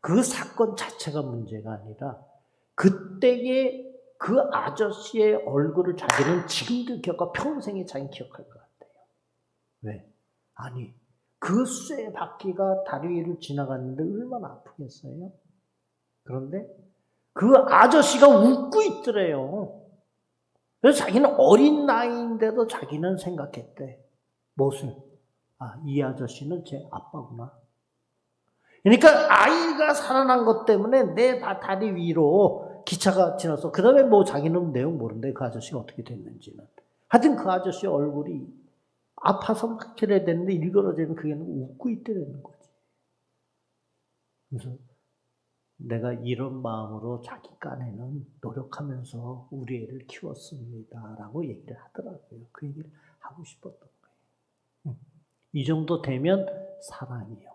그 사건 자체가 문제가 아니라 그때의 그 아저씨의 얼굴을 자기는 지금도 기억하고 평생에 자기는 기억할 것 같아요. 왜? 아니 그 쇠 바퀴가 다리 위를 지나갔는데 얼마나 아프겠어요? 그런데 그 아저씨가 웃고 있더래요. 그래서 자기는 어린 나이인데도 자기는 생각했대. 무엇을? 이 아저씨는 제 아빠구나. 그러니까 아이가 살아난 것 때문에 내 다리 위로 기차가 지나서 그 다음에 뭐 자기는 내용 모르는데 그 아저씨가 어떻게 됐는지는. 하여튼 그 아저씨 얼굴이 아파서 막 그래야 되는데 일그러지는 그게 웃고 있더라는 거지. 그래서 내가 이런 마음으로 자기 깐에는 노력하면서 우리 애를 키웠습니다. 라고 얘기를 하더라고요. 그 얘기를 하고 싶었던 거예요. 이 정도 되면 사랑이에요.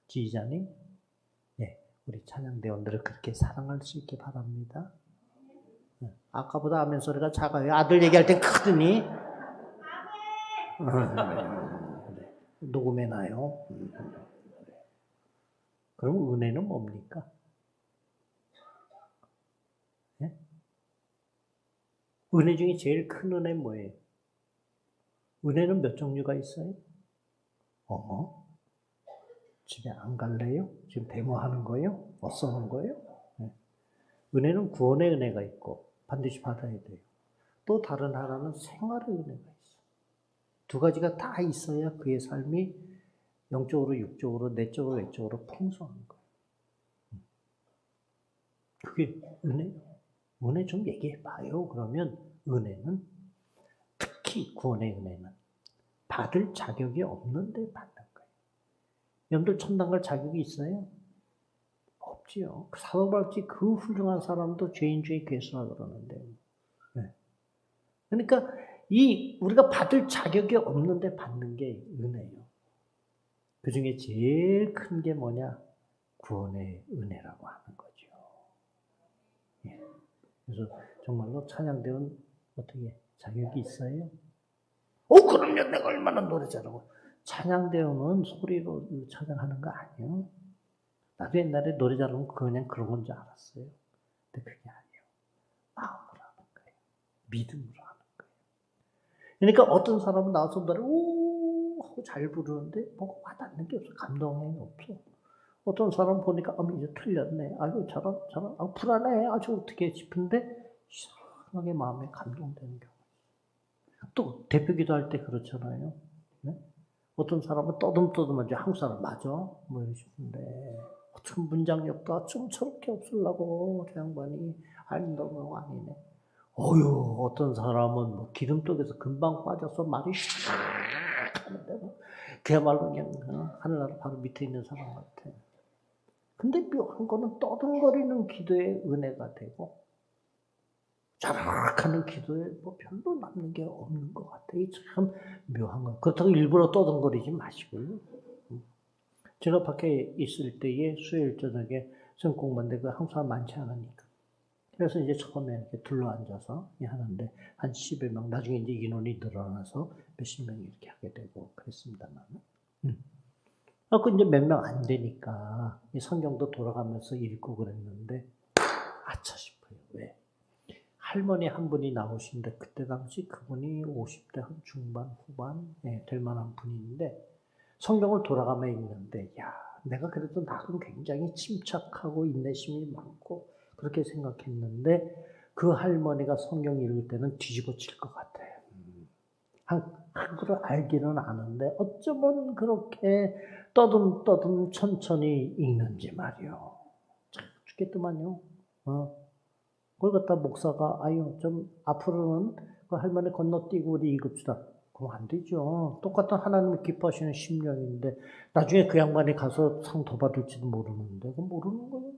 지휘자님, 우리 찬양대원들을 그렇게 사랑할 수 있게 바랍니다. 아까보다 아멘 소리가 작아요. 아들 얘기할 땐 크더니. 녹음해놔요. 그럼 은혜는 뭡니까? 은혜 중에 제일 큰 은혜 뭐예요? 은혜는 몇 종류가 있어요? 집에 안 갈래요? 지금 데모하는 거예요? 써는 거예요? 은혜는 구원의 은혜가 있고 반드시 받아야 돼요. 또 다른 하나는 생활의 은혜가 있어. 두 가지가 다 있어야 그의 삶이 영적으로, 육적으로, 내적으로, 외적으로 풍성한 거예요. 그게 은혜요. 은혜 좀 얘기해봐요. 그러면 은혜는, 특히 구원의 은혜는 받을 자격이 없는데 받는 거예요. 여러분들 천당 갈 자격이 있어요? 없지요. 사도 바울이 그 훌륭한 사람도 죄인 중에 괴수라 그러는데. 네. 그러니까 우리가 받을 자격이 없는데 받는 게 은혜예요. 그 중에 제일 큰 게 뭐냐? 구원의 은혜라고 하는 거죠. 예. 그래서 정말로 찬양대원 어떻게 자격이 있어요? 그럼요. 내가 얼마나 노래 잘하고. 찬양대원은 소리로 찬양하는 거 아니에요. 나도 옛날에 노래 잘하면 그냥 그런 건 줄 알았어요. 근데 그게 아니에요. 마음으로 하는 거예요. 믿음으로 하는 거예요. 그러니까 어떤 사람은 나와서 노래 하고 잘 부르는데 뭐가 와닿는 게 없어. 감동이 없어. 어떤 사람 보니까 이제 틀렸네. 아이고 저런 불안해. 아주 어떻게 싶은데 이상하게 마음에 감동되는 경우. 또 대표 기도할 때 그렇잖아요. 네? 어떤 사람은 떠듬떠듬한 한국 사람 맞아? 뭐 이러시는데 어떤 문장이 없다. 좀 저렇게 없으려고 저 양반이 너무 아니네. 어떤 사람은 뭐 기름독에서 금방 빠져서 말이 샥 하는데 그야말로 그냥 하늘나라 바로 밑에 있는 사람 같아. 근데 묘한 거는 떠듬거리는 기도에 은혜가 되고 자락하는 기도에 별로 남는 게 없는 것 같아. 참 묘한 거. 그렇다고 일부러 떠듬거리지 마시고요. 제가 밖에 있을 때에 수요일 저녁에 성경 공부하는데 한국 사람 많지 않으니까. 그래서 이제 처음에 이렇게 둘러앉아서 하는데 한 10여 명, 나중에 이제 인원이 늘어나서 몇십 명이 이렇게 하게 되고 그랬습니다만. 그 이제 몇 명 안 되니까 이 성경도 돌아가면서 읽고 그랬는데 아차 싶어요. 왜? 할머니 한 분이 나오시는데 그때 당시 그분이 50대 한 중반 후반 될 만한 분인데 성경을 돌아가며 읽는데 내가 그래도 나름 굉장히 침착하고 인내심이 많고 그렇게 생각했는데 그 할머니가 성경 읽을 때는 뒤집어질 것 같아요. 한글을 알기는 아는데 어쩌면 그렇게 떠듬떠듬 천천히 읽는지 말이요. 참 죽겠더만요. 그걸 갖다 목사가 좀 앞으로는 그 할머니 건너뛰고 우리 읽읍시다. 그럼 안 되죠. 똑같은 하나님을 기뻐하시는 심령인데 나중에 그 양반이 가서 상 더 받을지도 모르는데 그건 모르는 거예요.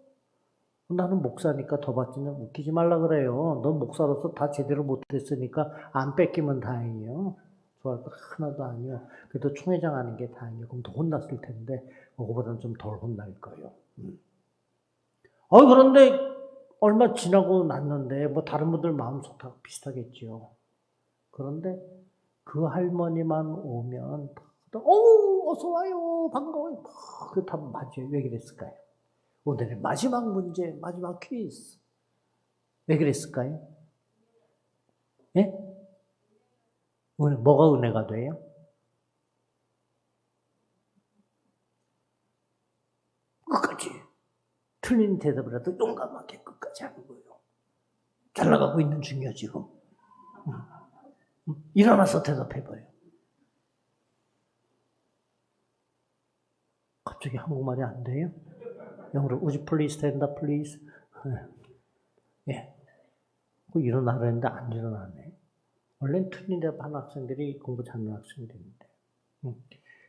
나는 목사니까 더 받지는 웃기지 말라 그래요. 넌 목사로서 다 제대로 못했으니까 안 뺏기면 다행이에요. 좋아할 거 하나도 아니요. 그래도 총회장 하는 게 다행이에요. 그럼 더 혼났을 텐데 그거보다는 좀 덜 혼날 거예요. 그런데 얼마 지나고 났는데 뭐 다른 분들 마음 좋다고 비슷하겠지요. 그런데 그 할머니만 오면 어서 와요. 반가워요. 그거 다 맞아요. 왜 그랬을까요? 오늘의 마지막 문제, 마지막 퀴즈. 왜 그랬을까요? 예? 오늘 뭐가 은혜가 돼요? 끝까지. 틀린 대답을 해도 용감하게 끝까지 하는 거예요. 잘 나가고 있는 중이야, 지금. 일어나서 대답해봐요. 갑자기 한국말이 안 돼요? 영어로 would you please stand up, please? 예. 일어나려 했는데 안 일어나네. 원래는 틀린 대답한 학생들이 공부 잘하는 학생들인데.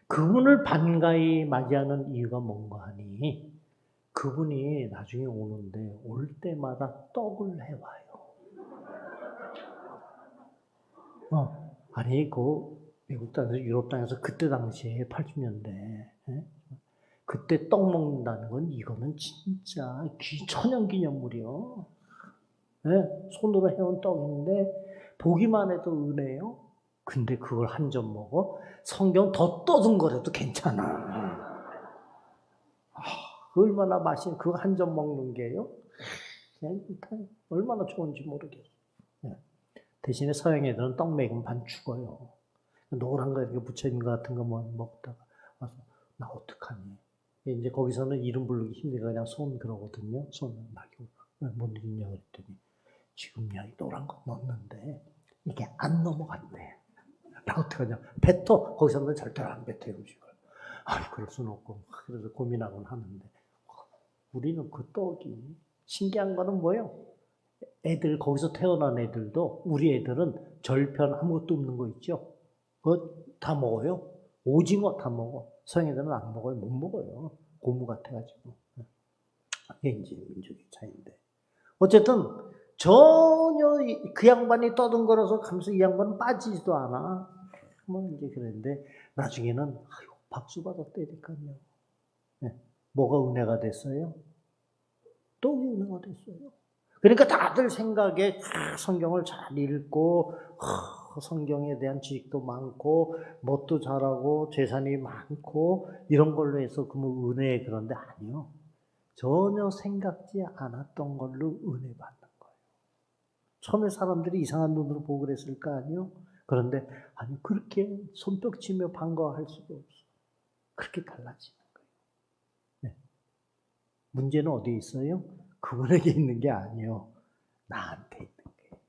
그분을 반가이 맞이하는 이유가 뭔가 하니 그분이 나중에 오는데 올 때마다 떡을 해와요. 아니 미국 땅에서 유럽 땅에서 그때 당시에 80년대 그때 떡 먹는다는 건 이거는 진짜 천연기념물이요. 손으로 해온 떡인데 보기만 해도 은혜요. 근데 그걸 한 점 먹어 성경 더 떠든거려도 괜찮아. 얼마나 맛있는 그거 한 점 먹는 게요. 얼마나 좋은지 모르겠어. 대신에 서양 애들은 떡 먹으면 반 죽어요. 노란 거 이렇게 붙여있는 거 같은 거 먹다가 와서 나 어떡하니. 이제 거기서는 이름 부르기 힘들니까 그냥 손 그러거든요. 손을 막이고 뭔 일이냐 그랬더니 지금 이 노란 거 넣었는데 이게 안 넘어간대. 나 어떡하냐. 뱉어. 거기서는 절대로 안 뱉어요, 음식을. 그럴 수는 없고. 그래서 고민하곤 하는데 우리는 그 떡이 신기한 거는 뭐예요? 애들, 거기서 태어난 애들도, 우리 애들은 절편 아무것도 없는 거 있죠? 그거 다 먹어요. 오징어 다 먹어. 서양 애들은 안 먹어요. 못 먹어요. 고무 같아가지고. 그게 이제 민족의 차이인데. 어쨌든, 전혀 그 양반이 떠든거려서 가면서 이 양반은 빠지지도 않아. 뭐 이제 그랬는데, 나중에는, 아유, 박수 받았다니까요. 네. 뭐가 은혜가 됐어요? 또 은혜가 됐어요. 그러니까 다들 생각에 성경을 잘 읽고, 성경에 대한 지식도 많고, 뭣도 잘하고, 재산이 많고, 이런 걸로 해서 그뭐 은혜 그런데 아니요. 전혀 생각지 않았던 걸로 은혜 받는 거예요. 처음에 사람들이 이상한 눈으로 보고 그랬을 거 아니요? 그런데, 아니, 그렇게 손뼉치며 반가워할 수가 없어. 그렇게 달라지는 거예요. 네. 문제는 어디에 있어요? 그분에게 있는 게 아니요. 나한테 있는 거예요.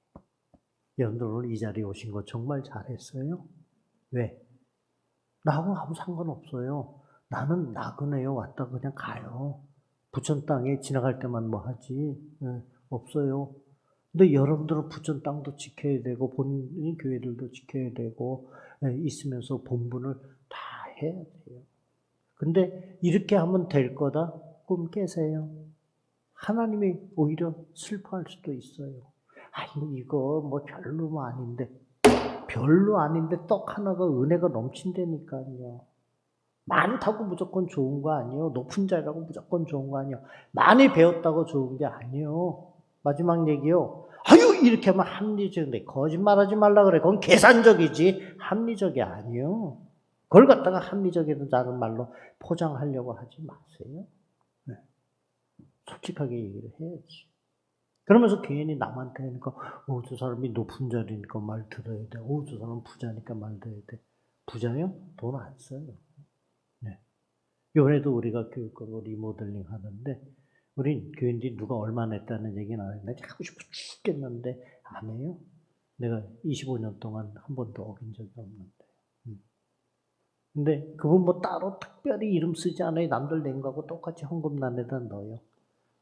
여러분들 오늘 이 자리에 오신 거 정말 잘했어요. 왜? 나하고 아무 상관없어요. 나는 나그네요. 왔다 그냥 가요. 부천 땅에 지나갈 때만 뭐 하지. 네, 없어요. 근데 여러분들은 부천 땅도 지켜야 되고 본인 교회들도 지켜야 되고 있으면서 본분을 다 해야 돼요. 근데 이렇게 하면 될 거다? 꿈 깨세요. 하나님이 오히려 슬퍼할 수도 있어요. 아니 이거 뭐 별로 아닌데 별로 아닌데 떡 하나가 은혜가 넘친다니까요. 많다고 무조건 좋은 거 아니에요. 높은 자리라고 무조건 좋은 거 아니에요. 많이 배웠다고 좋은 게 아니에요. 마지막 얘기요. 아유 이렇게 하면 합리적인데 거짓말하지 말라 그래. 그건 계산적이지 합리적이 아니에요. 그걸 갖다가 합리적이라는 말로 포장하려고 하지 마세요. 네. 솔직하게 얘기를 해야지. 그러면서 괜히 남한테 하니까 저 사람이 높은 자리니까 말 들어야 돼. 저 사람은 부자니까 말 들어야 돼. 부자요? 돈 안 써요. 네. 이번에도 우리가 교육과로 리모델링 하는데 우린 교인들이 누가 얼마 냈다는 얘기는 안 했는데 하고 싶어 죽겠는데 안 해요. 내가 25년 동안 한 번도 어긴 적이 없는데. 근데 그분 뭐 따로 특별히 이름 쓰지 않아요. 남들 낸 거하고 똑같이 헌금란에다 넣어요.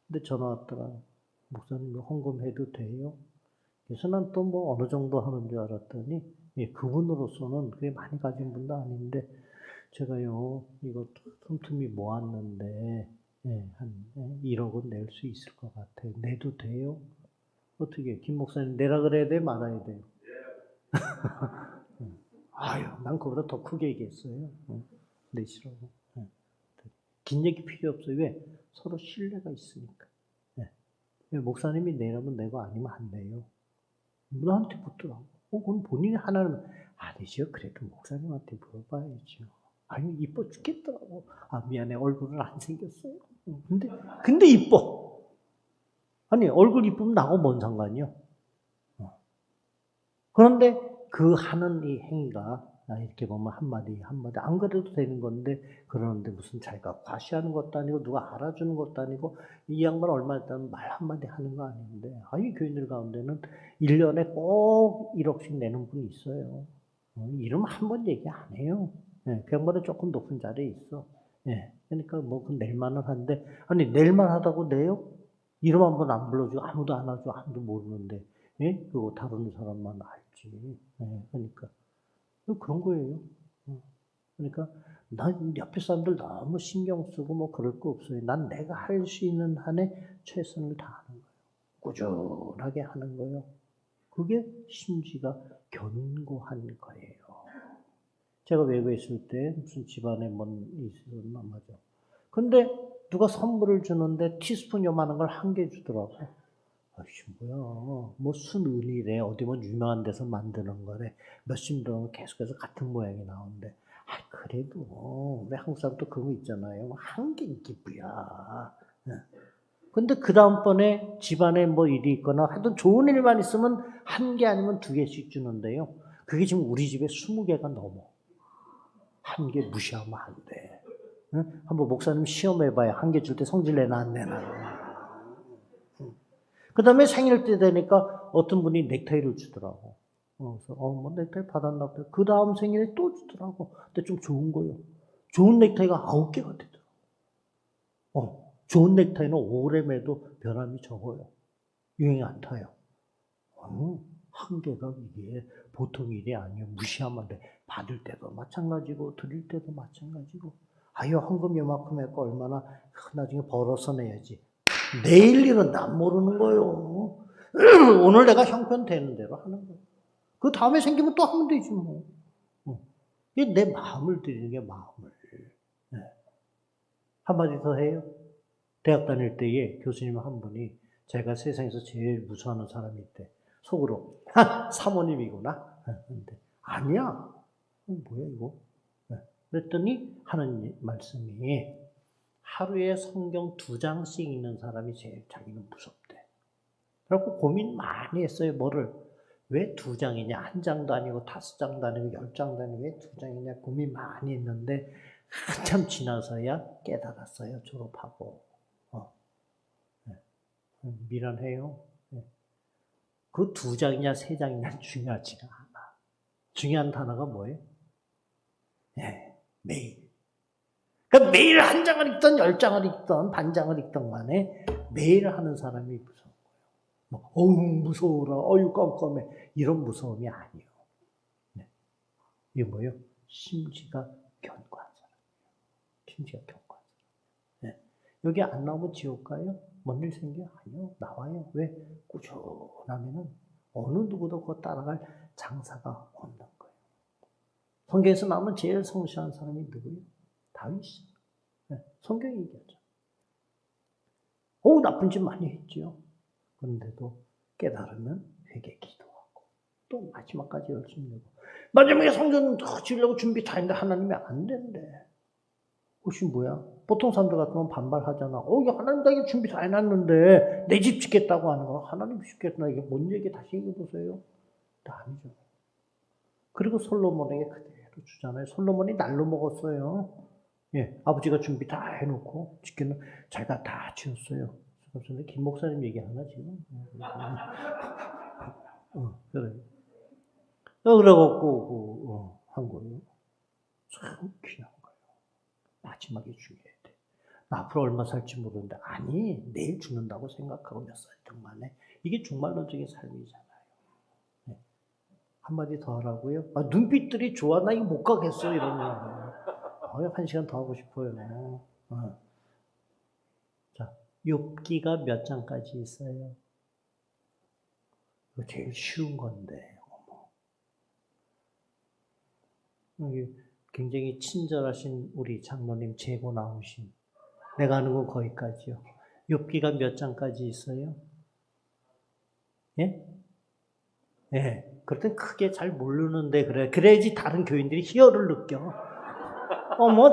근데 전화 왔더라. 목사님 헌금해도 돼요? 그래서 난 또 뭐 어느 정도 하는 줄 알았더니 그분으로서는 그게 많이 가진 분도 아닌데 제가요 이거 틈틈이 모았는데 한 1억은 낼 수 있을 것 같아요. 내도 돼요? 어떻게 김 목사님 내라 그래야 돼 말아야 돼요? 아유 난 그보다 더 크게 얘기했어요. 내시라고. 긴 얘기 필요 없어요. 왜? 서로 신뢰가 있으니까. 목사님이 내라면 내고 아니면 안 내요. 나한테 묻더라고. 그건 본인이 하나는 아니죠. 그래도 목사님한테 물어봐야죠. 아니 이뻐 죽겠더라고. 미안해 얼굴은 안 생겼어요. 근데 이뻐. 아니 얼굴 이쁘면 나하고 뭔 상관이요? 그런데 그 하는 이 행위가 이렇게 보면 한마디 안 그래도 되는 건데 그러는데 무슨 자기가 과시하는 것도 아니고 누가 알아주는 것도 아니고 이 양반 얼마 있다면 말 한마디 하는 거 아닌데 이 교인들 가운데는 1년에 꼭 1억씩 내는 분이 있어요. 이름 한 번 얘기 안 해요. 그 양반은 조금 높은 자리에 있어. 그러니까 뭐 그 낼만은 한데 아니 낼만하다고 내요? 이름 한 번 안 불러주고 아무도 안 하죠. 아무도 모르는데 그거 다루는 사람만 알지. 그러니까 그런 거예요. 그러니까 난 옆에 사람들 너무 신경 쓰고 뭐 그럴 거 없어요. 난 내가 할 수 있는 한에 최선을 다하는 거예요. 꾸준하게 하는 거예요. 그게 심지가 견고한 거예요. 제가 외국에 있을 때 무슨 집안에 뭔 있었나 맞아. 근데 누가 선물을 주는데 티스푼 요만한 걸 한 개 주더라고. 아이씨 뭐야 뭐 순은이래 어디 뭐 유명한 데서 만드는 거래 몇십 년 계속해서 같은 모양이 나오는데 그래도 우리 한국 사람도 그런 거 있잖아요. 한 개 이게 뭐야. 근데 그 다음번에 집안에 뭐 일이 있거나 하여튼 좋은 일만 있으면 한 개 아니면 2개씩 주는데요. 그게 지금 우리 집에 20개가 넘어. 한 개 무시하면 안 돼. 한번 목사님 시험해봐요. 한 개 줄 때 성질 내나 안 내나. 그 다음에 생일 때 되니까 어떤 분이 넥타이를 주더라고. 그래서 뭐 넥타이 받았나 보다. 그 다음 생일에 또 주더라고. 근데 좀 좋은 거요. 좋은 넥타이가 9개가 되더라고. 좋은 넥타이는 오래 매도 변함이 적어요. 유행 안 타요. 한계가 이게 보통 일이 아니에요. 무시하면 돼. 받을 때도 마찬가지고 드릴 때도 마찬가지고. 아유, 헌금 요만큼 했고 얼마나 나중에 벌어서 내야지. 내일 일은 난 모르는 거예요. 오늘 내가 형편되는 대로 하는 거예요. 그 다음에 생기면 또 하면 되지 뭐. 이게 내 마음을 드리는 게 마음을. 네. 한마디 더 해요. 대학 다닐 때에 교수님 한 분이 제가 세상에서 제일 무서워하는 사람이 있대. 속으로 사모님이구나. 근데 아니야. 뭐야 이거? 그랬더니 하는 말씀이 하루에 성경 2장씩 읽는 사람이 제일 자기는 무섭대. 그래갖고 고민 많이 했어요. 뭐를? 왜 2장이냐? 1장도 아니고 5장도 아니고 10장도 아니고 왜 2장이냐? 고민 많이 했는데 한참 지나서야 깨달았어요. 졸업하고. 미련해요. 그 2장이냐 3장이냐 중요하지가 않아. 중요한 단어가 뭐예요? 매일. 그러니까 매일 1장을 읽던 10장을 읽던 반장을 읽던 간에 매일 하는 사람이 무서운 거예요. 어우 무서워라. 어유 깜깜해. 이런 무서움이 아니에요. 이게 뭐예요? 심지가 견고한 사람이에요. 심지가 견고한 사람. 여기 안 나오면 지옥 가요? 뭔 일 생겨? 아니요. 나와요. 왜? 꾸준하면은 어느 누구도 그거 따라갈 장사가 없는 거예요. 성경에서 나오면 제일 성실한 사람이 누구예요? 다윗이에요. 성경이 얘기하죠. 나쁜 짓 많이 했죠. 그런데도 깨달으면 회개 기도하고 또 마지막까지 열심히 하고 마지막에 성전 지으려고 준비 다 했는데 하나님이 안 된대. 혹시 뭐야? 보통 사람들 같으면 반발하잖아. 하나님 나 이게 준비 다 해놨는데 내 집 짓겠다고 하는 거. 하나님 짓겠다. 이게 뭔 얘기 다시 얘기해보세요. 아니죠. 그리고 솔로몬에게 그대로 주잖아요. 솔로몬이 날로 먹었어요. 아버지가 준비 다 해놓고 짓기는 자기가 다 지었어요. 그런데 김 목사님 얘기하나 지금? 그래. 그래갖고 한 거예요. 참 귀한 거예요. 마지막에 죽여야 돼. 나 앞으로 얼마 살지 모르는데 아니 내일 죽는다고 생각하고 몇 살 동안에 이게 종말론적인 삶이잖아요. 한마디 더 하라고요? 눈빛들이 좋아. 나 이거 못 가겠어 이러면 1시간 더 하고 싶어요. 자, 욥기가 몇 장까지 있어요? 이거 제일 쉬운 건데. 여기 굉장히 친절하신 우리 장로님 재고 나오신 내가 아는 건 거기까지요. 욥기가 몇 장까지 있어요? 예? 그럴 땐 크게 잘 모르는데 그래. 그래야지 다른 교인들이 희열을 느껴.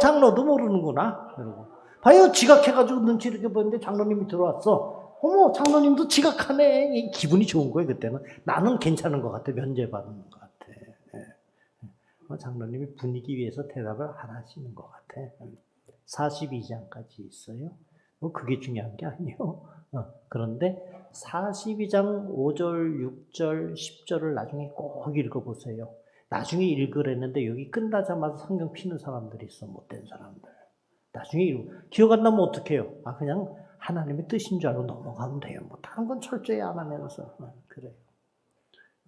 장로도 모르는구나. 이러고. 봐요, 지각해가지고 눈치 이렇게 보는데 장로님이 들어왔어. 장로님도 지각하네. 기분이 좋은 거예요, 그때는. 나는 괜찮은 것 같아. 면제받는 것 같아. 장로님이 분위기 위해서 대답을 안 하시는 것 같아. 42장까지 있어요. 그게 중요한 게 아니에요. 그런데 42장 5절, 6절, 10절을 나중에 꼭 읽어보세요. 나중에 읽으랬는데 여기 끝나자마자 성경 피는 사람들이 있어. 못된 사람들. 나중에 기억 안 나면 어떡해요? 그냥 하나님의 뜻인 줄 알고 넘어가면 돼요. 다른 건 철저히 안 하면서. 그래요.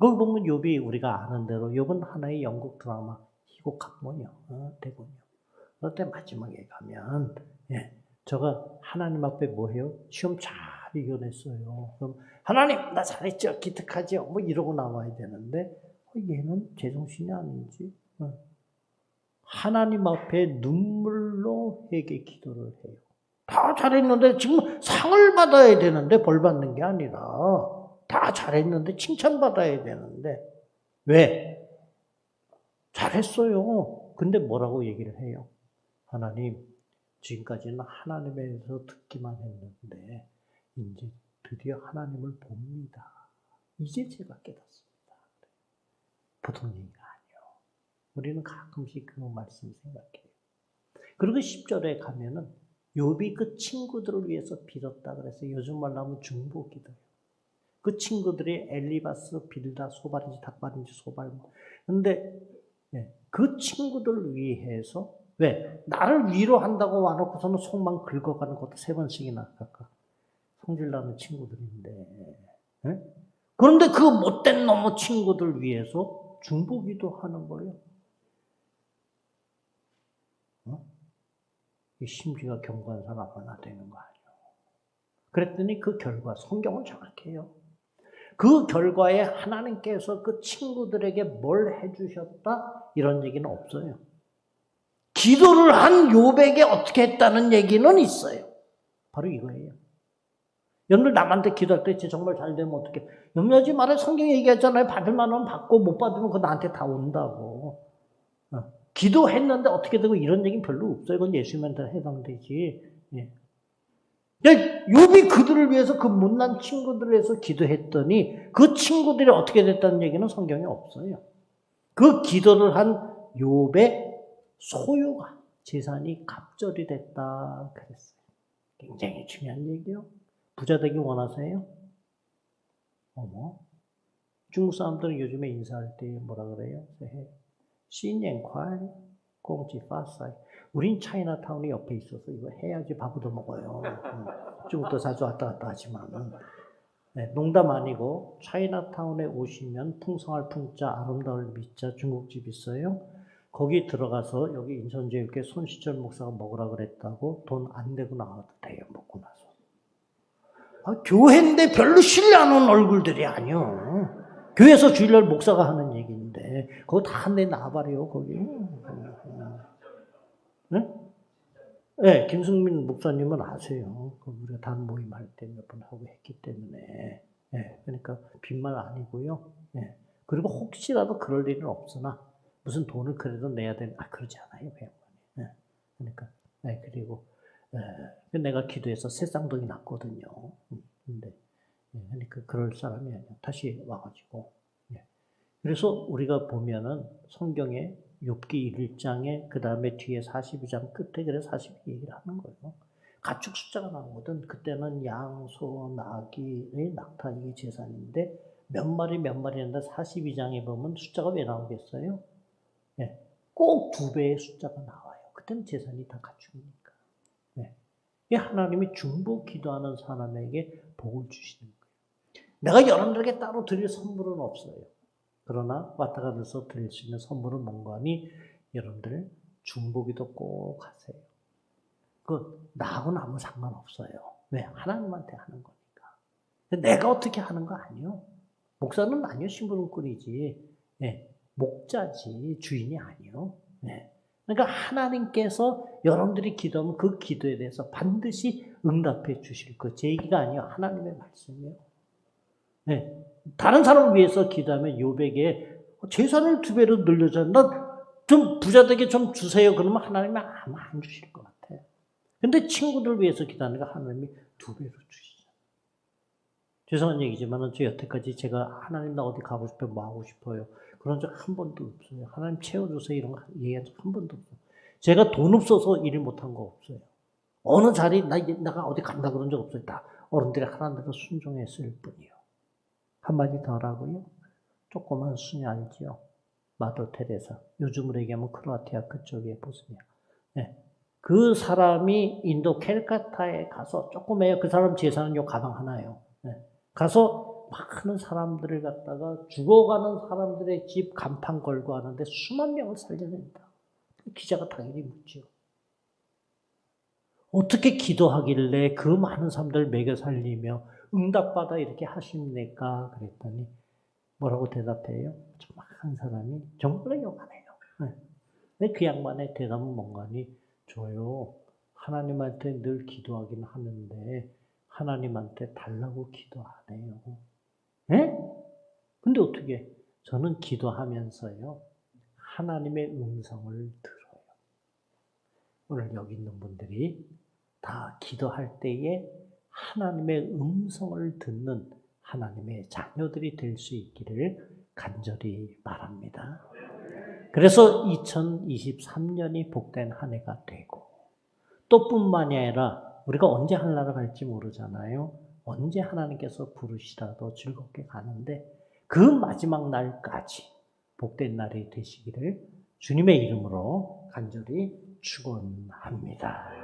거기 보면 욥이 우리가 아는 대로 욥은 하나의 영국 드라마 희곡 학문이요. 대본이요. 그때 마지막에 가면 저가 하나님 앞에 뭐해요? 시험 잘 이겨냈어요. 그럼 하나님 나 잘했죠? 기특하죠? 이러고 나와야 되는데 얘는 제정신이 아닌지 하나님 앞에 눈물로 회개 기도를 해요. 다 잘했는데 지금 상을 받아야 되는데 벌 받는 게 아니라 다 잘했는데 칭찬받아야 되는데 왜? 잘했어요. 근데 뭐라고 얘기를 해요? 하나님 지금까지는 하나님에서 듣기만 했는데 이제 드디어 하나님을 봅니다. 이제 제가 깨닫습니다. 보통 얘기가 아니에요. 우리는 가끔씩 그 말씀 생각해요. 그리고 10절에 가면은 욥이 그 친구들을 위해서 빌었다 그래서 요즘 말로 하면 중보기도예요. 그 친구들이 엘리바스, 빌다, 소발인지 닭발인지 소발. 근데 그 친구들을 위해서 왜? 나를 위로한다고 와놓고서는 속만 긁어가는 것도 3번씩이나 각각 성질나는 친구들인데. 네? 그런데 그 못된 놈의 친구들 위해서 중보기도 하는 거예요. 이 심지가 견고한 사람 하나 되는 거 아니에요. 그랬더니 그 결과, 성경은 정확해요. 그 결과에 하나님께서 그 친구들에게 뭘 해주셨다? 이런 얘기는 없어요. 기도를 한 욥에게 어떻게 했다는 얘기는 있어요. 바로 이거예요. 여러분들 남한테 기도할 때 정말 잘 되면 어떻게? 염려하지 말아요. 성경에 얘기하잖아요. 받을 만하면 받고 못 받으면 그거 나한테 다 온다고. 기도했는데 어떻게 되고 이런 얘기는 별로 없어요. 이건 예수님한테 해당되지. 예. 욥이 그들을 위해서 그 못난 친구들을 위해서 기도했더니 그 친구들이 어떻게 됐다는 얘기는 성경에 없어요. 그 기도를 한 욥의 소유가, 재산이 갑절이 됐다 그랬어요. 굉장히 중요한 얘기요. 부자 되기 원하세요? 어머, 중국 사람들은 요즘에 인사할 때 뭐라 그래요? 신년快, 공지파사이. 우린 차이나타운이 옆에 있어서 이거 해야지 밥도 먹어요. 중국도 자주 왔다 갔다 하지만은. 네, 농담 아니고 차이나타운에 오시면 풍성할 풍자, 아름다울 미자 중국집 있어요. 거기 들어가서 여기 인천제육회 손시절 목사가 먹으라 그랬다고 돈 안 내고 나와도 돼요. 먹고 나서. 교회인데 별로 신뢰 안 오는 얼굴들이 아니요. 교회에서 주일날 목사가 하는 얘기인데 그거 다 내 나발이요 거기. 네? 네, 김승민 목사님은 아세요. 우리가 단 모임할 때 몇 번 하고 했기 때문에. 네, 그러니까 빈말 아니고요. 네. 그리고 혹시라도 그럴 일은 없으나 무슨 돈을 그래도 내야 되는, 그러지 않아요, 그 양반이. 네. 그러니까, 네, 그리고, 내가 기도해서 새 쌍둥이 낳거든요. 근데, 그러니까 그럴 사람이 아니야. 다시 와가지고. 네. 그래서 우리가 보면은 성경에 욥기 1장에 그 다음에 뒤에 42장 끝에 그래 42 얘기를 하는 거예요. 가축 숫자가 나오거든. 그때는 양, 소, 나귀의 낙타 이게 재산인데 몇 마리 했는데 42장에 보면 숫자가 왜 나오겠어요? 네. 꼭 2배의 숫자가 나와요. 그때는 재산이 다 가축이니까. 네. 이 하나님이 중보 기도하는 사람에게 복을 주시는 거예요. 내가 여러분들에게 따로 드릴 선물은 없어요. 그러나 왔다 가면서 드릴 수 있는 선물은 뭔가 하니 여러분들 중보기도 꼭 하세요. 나하고는 아무 상관없어요. 왜? 하나님한테 하는 거니까. 내가 어떻게 하는 거 아니요. 목사는 아니요. 심부름꾼이지. 네. 목자지 주인이 아니요. 네. 그러니까 하나님께서 여러분들이 기도하면 그 기도에 대해서 반드시 응답해 주실 거. 제 얘기가 아니요. 하나님의 말씀이요. 네. 다른 사람을 위해서 기도하면 욥에게 재산을 2배로 늘려줘. 나 좀 부자 되게 좀 주세요. 그러면 하나님이 아마 안 주실 것 같아요. 근데 친구들 위해서 기도하니까 하나님이 2배로 주시죠. 죄송한 얘기지만 저 여태까지 제가 하나님 나 어디 가고 싶어요. 뭐 하고 싶어요. 그런 적 한 번도 없어요. 하나님 채워주세요. 이런 거 얘기한 적 한 번도 없어요. 제가 돈 없어서 일 못한 거 없어요. 어느 자리 내가 어디 간다 그런 적 없어요. 다 어른들이 하나님께서 순종했을 뿐이요. 한마디 더 하라고요. 조그만 수녀 알지요? 마더 테레사. 요즘으로 얘기하면 크로아티아 그쪽에 보스니아. 네. 그 사람이 인도 캘카타에 가서 조그매요. 그 사람 재산은 요 가방 하나예요. 네. 가서 많은 사람들을 갖다가 죽어가는 사람들의 집 간판 걸고 하는데 수만 명을 살려냅니다. 기자가 당연히 묻죠. 어떻게 기도하길래 그 많은 사람들을 먹여 살리며 응답받아 이렇게 하십니까? 그랬더니 뭐라고 대답해요? 정말 한 사람이 정말 요만해요. 근데 그 양반의 대답은 뭔가니 저요 하나님한테 늘 기도하긴 하는데 하나님한테 달라고 기도 안 해요. 예? 근데 어떻게? 저는 기도하면서요 하나님의 음성을 들어요. 오늘 여기 있는 분들이 다 기도할 때에 하나님의 음성을 듣는 하나님의 자녀들이 될 수 있기를 간절히 바랍니다. 그래서 2023년이 복된 한 해가 되고 또 뿐만이 아니라 우리가 언제 하늘나라 갈지 모르잖아요. 언제 하나님께서 부르시라도 즐겁게 가는데 그 마지막 날까지 복된 날이 되시기를 주님의 이름으로 간절히 축원합니다.